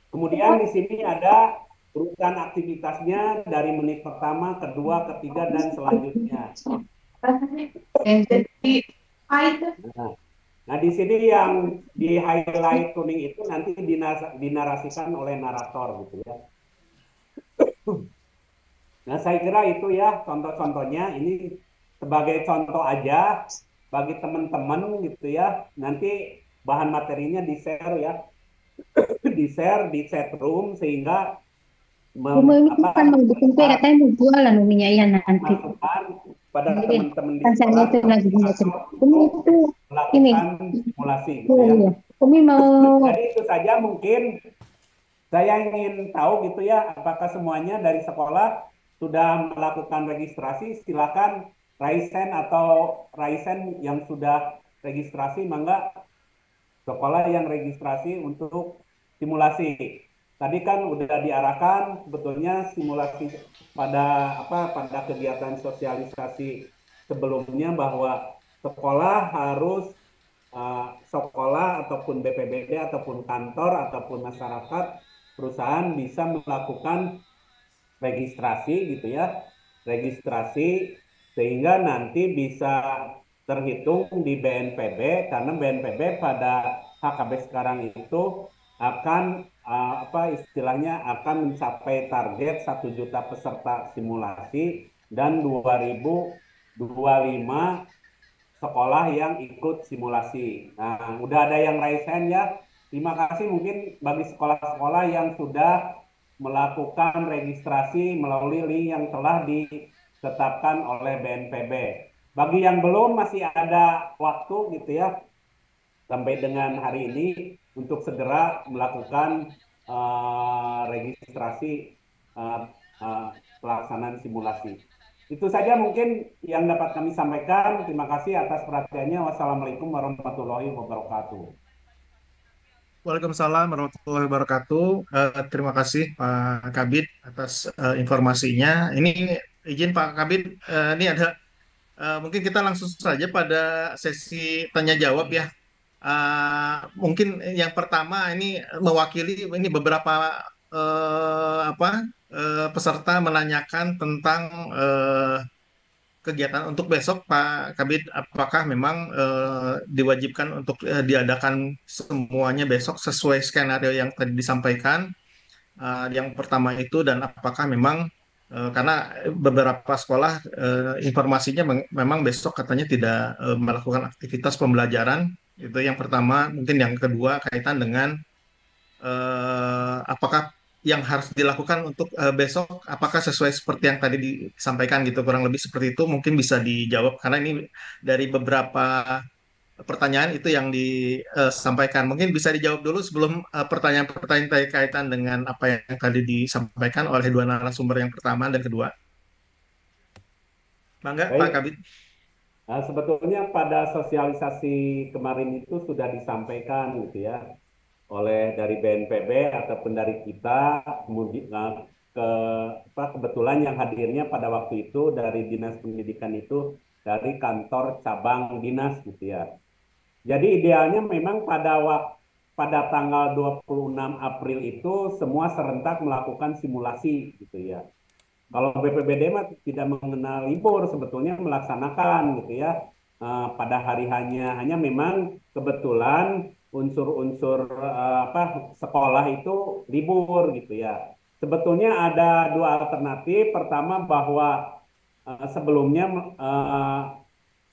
Kemudian di sini ada urutan aktivitasnya dari menit pertama, kedua, ketiga, dan selanjutnya. Nah, di sini yang di highlight kuning itu nanti dinarasikan oleh narator gitu ya. Nah, saya kira itu ya contoh-contohnya, ini sebagai contoh aja bagi teman-teman gitu ya. Nanti bahan materinya di-share ya. Di-share di chat room sehingga Umi kan mau bikin kue, katanya mau jualan uminya ya nanti. masukan pada Iya, teman-teman di kan saya sekolah itu lagi baca. Umi itu ini, melakukan simulasi gitu oh ya. iya. Umi mau Jadi itu saja mungkin saya ingin tahu gitu ya, apakah semuanya dari sekolah sudah melakukan registrasi. Silakan Raisen atau Raisen yang sudah registrasi, mangga sekolah yang registrasi untuk simulasi. Tadi kan udah diarahkan sebetulnya simulasi pada kegiatan sosialisasi sebelumnya bahwa sekolah harus sekolah ataupun BPBD ataupun kantor ataupun masyarakat perusahaan bisa melakukan registrasi gitu ya, registrasi sehingga nanti bisa terhitung di BNPB karena BNPB pada HKB sekarang itu akan istilahnya akan mencapai target 1 juta peserta simulasi dan 2025 sekolah yang ikut simulasi. Nah, udah ada yang raise hand ya. Terima kasih mungkin bagi sekolah-sekolah yang sudah melakukan registrasi melalui link yang telah ditetapkan oleh BNPB. Bagi yang belum masih ada waktu gitu ya, sampai dengan hari ini untuk segera melakukan registrasi pelaksanaan simulasi. Itu saja mungkin yang dapat kami sampaikan. Terima kasih atas perhatiannya. Wassalamualaikum warahmatullahi wabarakatuh. Waalaikumsalam warahmatullahi wabarakatuh. Terima kasih Pak Kabid atas informasinya. Ini izin Pak Kabid, ini ada mungkin kita langsung saja pada sesi tanya jawab ya. Mungkin yang pertama ini mewakili ini beberapa peserta menanyakan tentang kegiatan untuk besok, Pak Kabid. Apakah memang diwajibkan untuk diadakan semuanya besok sesuai skenario yang tadi disampaikan? Yang pertama itu, dan apakah memang karena beberapa sekolah informasinya memang besok katanya tidak melakukan aktivitas pembelajaran. Itu yang pertama. Mungkin yang kedua kaitan dengan apakah yang harus dilakukan untuk besok, apakah sesuai seperti yang tadi disampaikan gitu, kurang lebih seperti itu. Mungkin bisa dijawab karena ini dari beberapa pertanyaan itu yang disampaikan. Mungkin bisa dijawab dulu sebelum pertanyaan-pertanyaan kaitan dengan apa yang tadi disampaikan oleh dua narasumber yang pertama dan kedua. Bangga, Pak Baik. Kabid. Nah, sebetulnya pada sosialisasi kemarin itu sudah disampaikan gitu ya oleh dari BNPB ataupun dari kita, kemudian kebetulan yang hadirnya pada waktu itu dari Dinas Pendidikan itu dari kantor cabang dinas gitu ya. Jadi idealnya memang pada tanggal 26 April itu semua serentak melakukan simulasi gitu ya. Kalau BPBD mah tidak mengenal libur, sebetulnya melaksanakan gitu ya pada hari hanya memang kebetulan unsur-unsur sekolah itu libur gitu ya. Sebetulnya ada dua alternatif. Pertama bahwa sebelumnya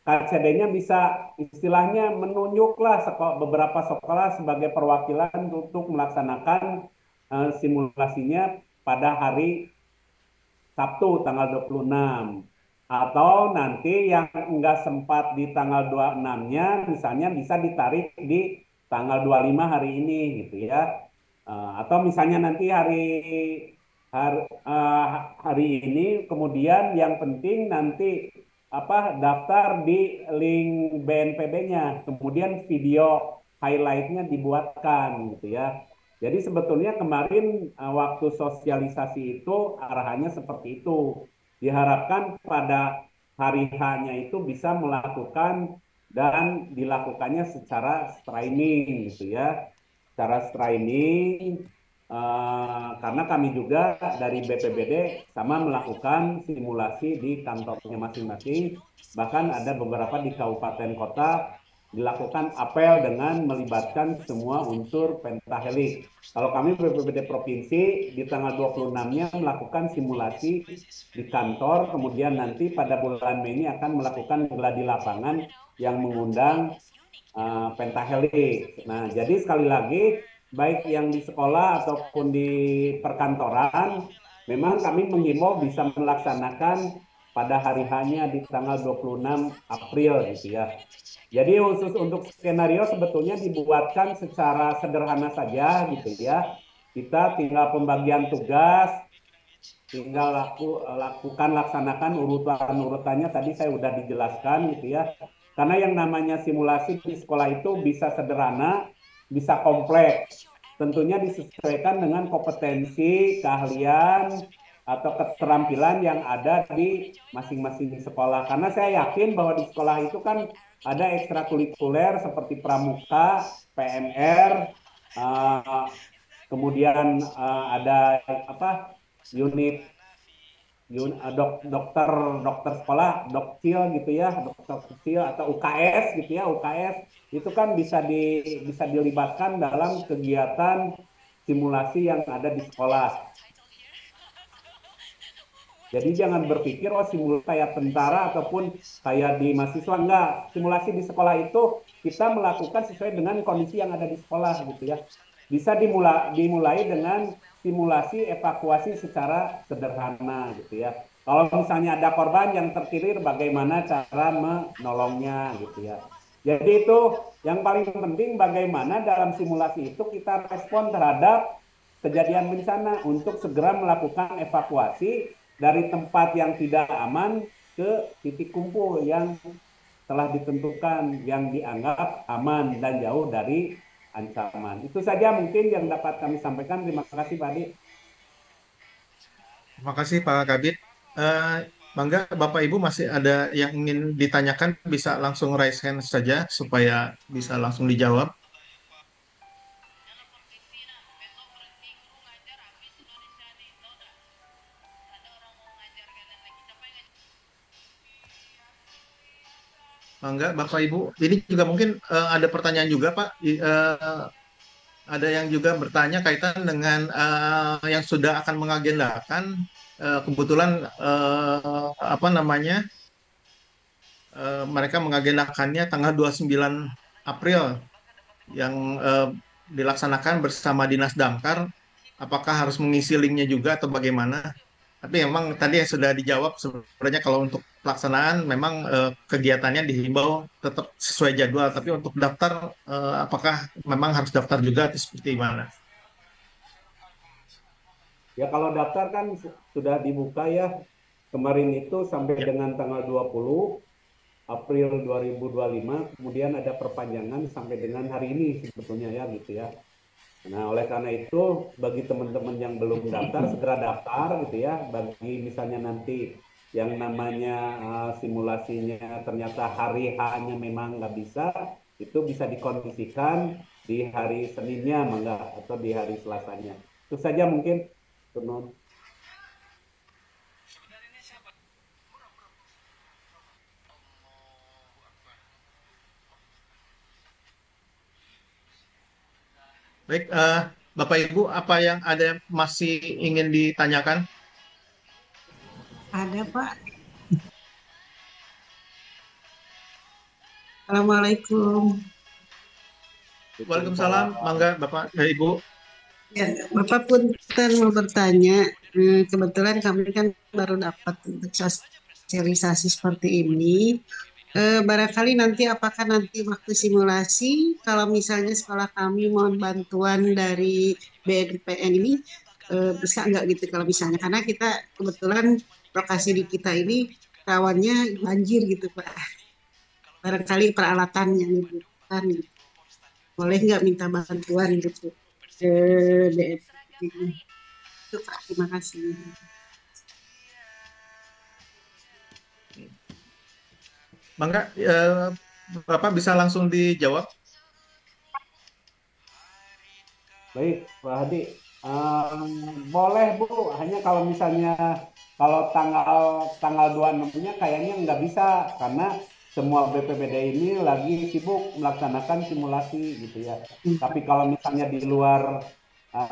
KCD-nya bisa istilahnya menunjuklah beberapa sekolah sebagai perwakilan untuk melaksanakan simulasinya pada hari Sabtu tanggal 26. Atau nanti yang enggak sempat di tanggal 26-nya misalnya bisa ditarik di tanggal 25 hari ini gitu ya. Atau misalnya nanti hari ini kemudian yang penting nanti daftar di link BNPB-nya, kemudian video highlight-nya dibuatkan gitu ya. Jadi sebetulnya kemarin waktu sosialisasi itu arahannya seperti itu. Diharapkan pada hari H-nya itu bisa melakukan dan dilakukannya secara streaming gitu ya. Secara streaming karena kami juga dari BPBD sama melakukan simulasi di kantornya masing-masing. Bahkan ada beberapa di kabupaten kota dilakukan apel dengan melibatkan semua unsur pentahelik. Kalau kami BPBD Provinsi di tanggal 26-nya melakukan simulasi di kantor, kemudian nanti pada bulan Mei ini akan melakukan gladi lapangan yang mengundang pentahelik. Nah, jadi sekali lagi, baik yang di sekolah ataupun di perkantoran, memang kami menghimbau bisa melaksanakan pada hari hanya di tanggal 26 April gitu ya. Jadi khusus untuk skenario sebetulnya dibuatkan secara sederhana saja gitu ya. Kita tinggal pembagian tugas, tinggal lakukan laksanakan urutan-urutannya tadi saya sudah dijelaskan gitu ya. Karena yang namanya simulasi di sekolah itu bisa sederhana, bisa kompleks. Tentunya disesuaikan dengan kompetensi, keahlian, atau keterampilan yang ada di masing-masing sekolah. Karena saya yakin bahwa di sekolah itu kan ada ekstrakurikuler seperti pramuka, PMR, kemudian ada unit dokter dokter sekolah, dokcil gitu ya, dokter kecil atau UKS gitu ya, UKS itu kan bisa dilibatkan dalam kegiatan simulasi yang ada di sekolah. Jadi jangan berpikir oh simulasi kayak tentara ataupun kayak di mahasiswa, enggak. Simulasi di sekolah itu kita melakukan sesuai dengan kondisi yang ada di sekolah gitu ya. Bisa dimulai dengan simulasi evakuasi secara sederhana gitu ya. Kalau misalnya ada korban yang terkilir, bagaimana cara menolongnya gitu ya. Jadi itu yang paling penting, bagaimana dalam simulasi itu kita respon terhadap kejadian bencana untuk segera melakukan evakuasi dari tempat yang tidak aman ke titik kumpul yang telah ditentukan, yang dianggap aman dan jauh dari ancaman. Itu saja mungkin yang dapat kami sampaikan. Terima kasih Pak Adi. Terima kasih Pak Kabit. Mangga Bapak Ibu masih ada yang ingin ditanyakan, bisa langsung raise hand saja supaya bisa langsung dijawab. Mangga Bapak Ibu, ini juga mungkin ada pertanyaan juga Pak. Ada yang juga bertanya kaitan dengan yang sudah akan mengagendakan. Kebetulan apa namanya, mereka mengagendakannya tanggal 29 April yang dilaksanakan bersama Dinas Damkar. Apakah harus mengisi linknya juga atau bagaimana? Tapi memang tadi yang sudah dijawab, sebenarnya kalau untuk pelaksanaan memang kegiatannya dihimbau tetap sesuai jadwal. Tapi untuk daftar, apakah memang harus daftar juga atau seperti mana? Ya kalau daftar kan sudah dibuka ya. Kemarin itu sampai dengan tanggal 20 April 2025, kemudian ada perpanjangan sampai dengan hari ini sebetulnya ya gitu ya. Nah, oleh karena itu, bagi teman-teman yang belum daftar, segera daftar gitu ya. Bagi misalnya nanti yang namanya simulasinya ternyata hari H-nya memang nggak bisa, itu bisa dikondisikan di hari Seninnya, mangga, atau di hari Selasanya. Itu saja mungkin, Tunun. Baik, Bapak Ibu, apa yang ada masih ingin ditanyakan? Ada Pak. Assalamualaikum. Waalaikumsalam, mangga Bapak Ibu. Ya, Bapak punten mau bertanya. Kebetulan kami kan baru dapat untuk sosialisasi seperti ini. Barangkali nanti apakah nanti waktu simulasi, kalau misalnya sekolah kami mohon bantuan dari BNPN ini, bisa nggak gitu kalau misalnya, karena kita kebetulan lokasi di kita ini rawannya banjir gitu Pak. Barangkali peralatan yang dibutuhkan, boleh nggak minta bantuan gitu ke BNPN itu Pak, terima kasih. Mangga, Bapak bisa langsung dijawab. Baik, Pak Hadi. Boleh Bu, hanya kalau misalnya kalau tanggal 26-nya kayaknya nggak bisa karena semua BPBD ini lagi sibuk melaksanakan simulasi gitu ya. Tapi kalau misalnya di luar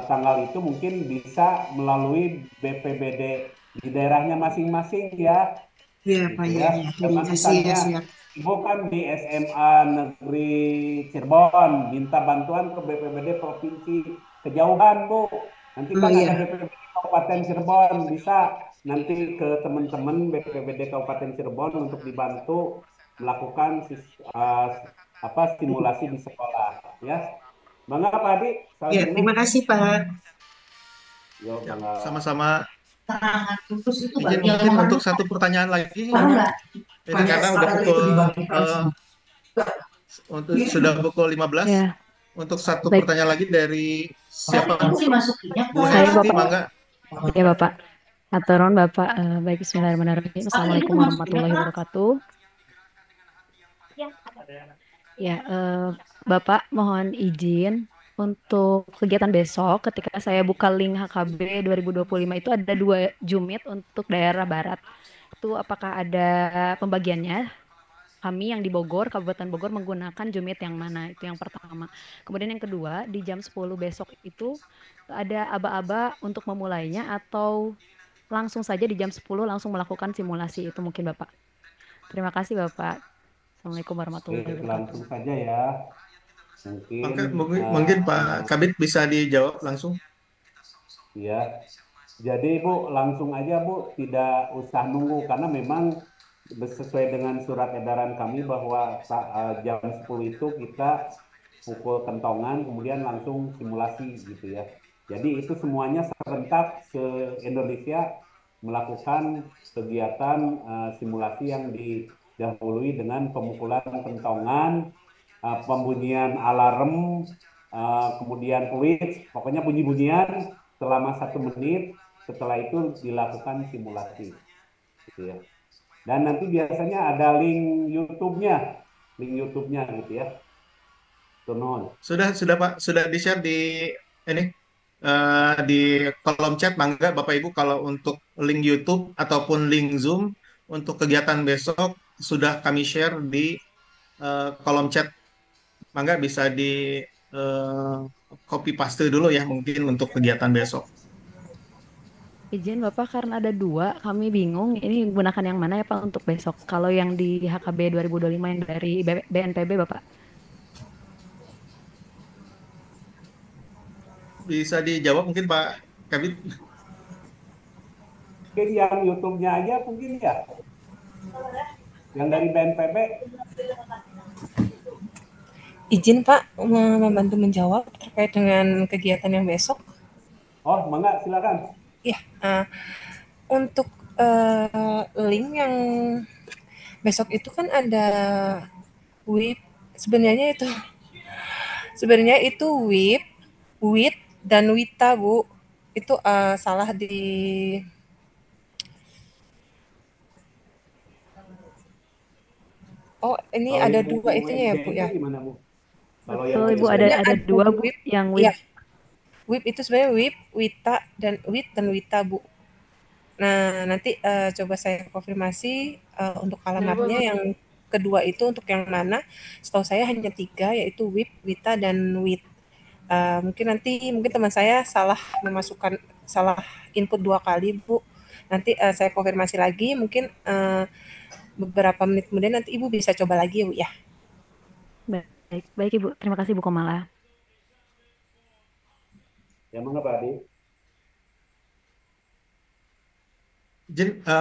tanggal itu mungkin bisa melalui BPBD di daerahnya masing-masing ya. Iya Pak, Gitu ya. ya. Terima kasih ya, Misalnya siap. Ibu kan di SMA Negeri Cirebon, minta bantuan ke BPBD Provinsi Kejauhan, Bu. Nanti Oh kan ada iya, BPBD Kabupaten Cirebon, bisa nanti ke teman-teman BPBD Kabupaten Cirebon untuk dibantu melakukan simulasi di sekolah, ya. Bangga Pak Adi, salam ya, kenal. terima kasih Pak. Yo, Ya, bangga. sama-sama. Terus itu Izin mungkin untuk satu pertanyaan lagi. Ini karena udah pukul sudah pukul 15. Ya, Untuk satu baik. pertanyaan lagi dari siapa? Bu Saya Hesti, Bapak. mangga. Ya Bapak. Aturan Bapak. Baik, Bismillahirrahmanirrahim. Assalamualaikum warahmatullahi wabarakatuh. Ya, Bapak mohon izin Untuk kegiatan besok, ketika saya buka link HKB 2025 itu ada 2 Jumit untuk daerah barat. Itu apakah ada pembagiannya? Kami yang di Bogor, Kabupaten Bogor menggunakan Jumit yang mana? Itu yang pertama. Kemudian yang kedua, di jam 10 besok itu ada aba-aba untuk memulainya atau langsung saja di jam 10 langsung melakukan simulasi itu mungkin Bapak. Terima kasih Bapak. Assalamualaikum warahmatullahi Oke, wabarakatuh. langsung saja ya. Mungkin Mungkin Pak Kabit bisa dijawab langsung. ya. Jadi Bu, langsung aja Bu, tidak usah nunggu karena memang sesuai dengan surat edaran kami bahwa jam 10 itu kita pukul kentongan kemudian langsung simulasi gitu ya. Jadi itu semuanya serentak se-Indonesia melakukan kegiatan simulasi yang didahului dengan pemukulan kentongan, pembunyian alarm, kemudian kuis, pokoknya bunyi-bunyian selama 1 menit. Setelah itu dilakukan simulasi, gitu ya. Dan nanti biasanya ada link YouTube-nya gitu ya. Turun. Sudah Pak, sudah di-share di ini di kolom chat. Mangga Bapak Ibu kalau untuk link YouTube ataupun link Zoom untuk kegiatan besok sudah kami share di kolom chat. Mangga bisa di copy paste dulu ya mungkin untuk kegiatan besok. Izin Bapak karena ada 2, kami bingung ini gunakan yang mana ya Pak untuk besok. Kalau yang di HKB 2025 yang dari BNPB Bapak. Bisa dijawab mungkin Pak Kabit. Mungkin yang YouTube-nya aja mungkin ya. Yang dari BNPB. Izin Pak membantu menjawab terkait dengan kegiatan yang besok. Oh, mangga silakan. Ya, untuk link yang besok itu kan ada WIP. Sebenarnya itu WIP, WIT dan WITA Bu. Itu salah di Oh, ini Kalau ada yang 2 itunya ya Bu ya. Gimana Bu? Kalau Betul yang Ibu ada 2 Bu WIP yang ya. WIP. WIP itu sebenarnya WIP, WITA dan WIT dan WITA Bu. Nah, nanti coba saya konfirmasi untuk alamatnya yang kedua itu untuk yang mana. Setahu saya hanya 3 yaitu WIP, WITA dan WIT. Mungkin teman saya salah input 2 kali Bu. Nanti saya konfirmasi lagi mungkin beberapa menit kemudian nanti Ibu bisa coba lagi ya Bu ya. Baik Ibu. Terima kasih Bu Komala. Ya, mangga Pak Adi.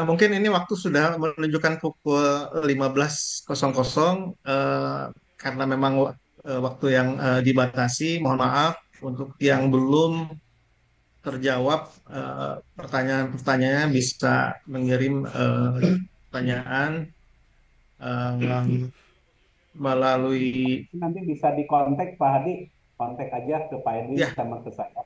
Mungkin ini waktu sudah menunjukkan pukul 15.00 karena memang waktu yang dibatasi. Mohon maaf untuk yang belum terjawab pertanyaan-pertanyaannya bisa mengirim pertanyaan melalui nanti bisa dikontak Pak Hadi, kontak aja ke Pak Edwin ya. sama ke saya.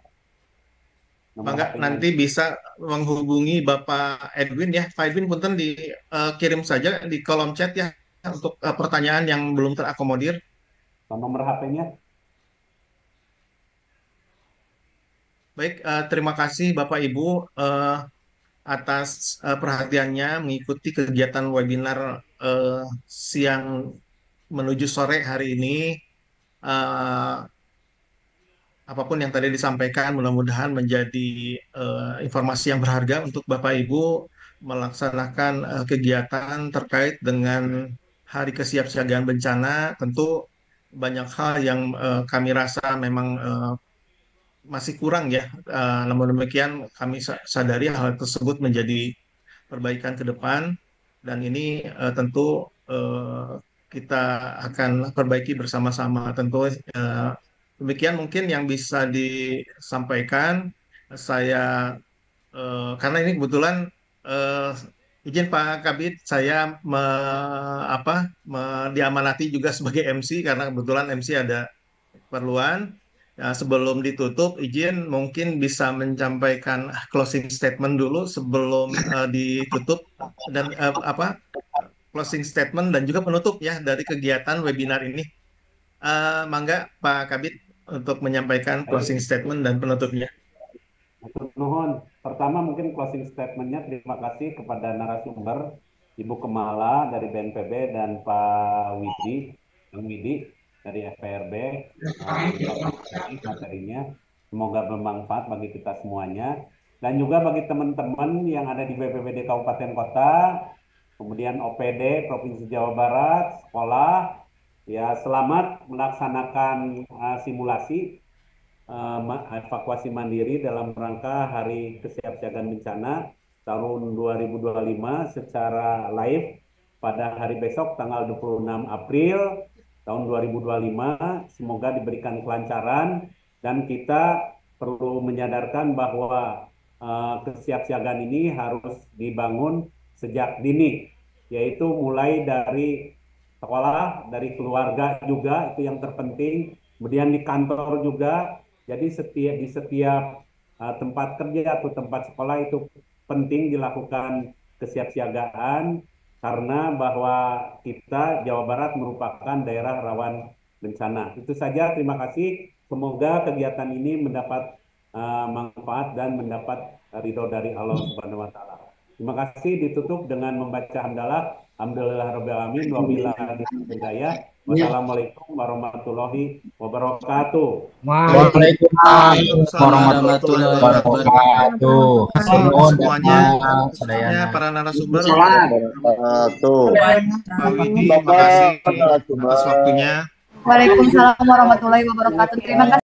Maka nanti bisa menghubungi Bapak Edwin ya. Pak Edwin punten dikirim saja di kolom chat ya untuk pertanyaan yang belum terakomodir. Nomor HP-nya. Baik, terima kasih Bapak Ibu atas perhatiannya mengikuti kegiatan webinar siang menuju sore hari ini. Apapun yang tadi disampaikan mudah-mudahan menjadi informasi yang berharga untuk Bapak Ibu melaksanakan kegiatan terkait dengan Hari Kesiapsiagaan Bencana. Tentu banyak hal yang kami rasa memang masih kurang ya. Namun demikian kami sadari hal tersebut menjadi perbaikan ke depan dan ini tentu kita akan perbaiki bersama-sama. Tentu demikian mungkin yang bisa disampaikan saya karena ini kebetulan izin Pak Kabit saya diamanati juga sebagai MC karena kebetulan MC ada keperluan. Ya, sebelum ditutup, izin mungkin bisa menyampaikan closing statement dulu sebelum ditutup dan closing statement dan juga penutup ya dari kegiatan webinar ini. Mangga Pak Kabit untuk menyampaikan closing statement dan penutupnya. Nuhun. Pertama mungkin closing statementnya terima kasih kepada narasumber Ibu Kemala dari BNPB dan Pak Widi, Bang Widi dari FPRB. Materinya semoga bermanfaat bagi kita semuanya dan juga bagi teman-teman yang ada di BPBD Kabupaten Kota, kemudian OPD Provinsi Jawa Barat, sekolah. Ya, selamat melaksanakan simulasi evakuasi mandiri dalam rangka Hari Kesiapsiagaan Bencana tahun 2025 secara live pada hari besok tanggal 26 April tahun 2025. Semoga diberikan kelancaran dan kita perlu menyadarkan bahwa kesiapsiagaan ini harus dibangun sejak dini, yaitu mulai dari sekolah, dari keluarga juga, itu yang terpenting, kemudian di kantor juga. Jadi di setiap tempat kerja atau tempat sekolah itu penting dilakukan kesiapsiagaan karena bahwa kita Jawa Barat merupakan daerah rawan bencana. Itu saja, terima kasih. Semoga kegiatan ini mendapat manfaat dan mendapat ridho dari Allah Subhanahu wa taala. Terima kasih, ditutup dengan membaca hamdalah. Alhamdulillahirabbil alamin wa billahi hidayah. Wassalamualaikum warahmatullahi wabarakatuh. Waalaikumsalam warahmatullahi wabarakatuh. Semuanya, para narasumber. Pak Widi, terima kasih atas waktunya. Waalaikumsalam warahmatullahi wabarakatuh. Terima kasih.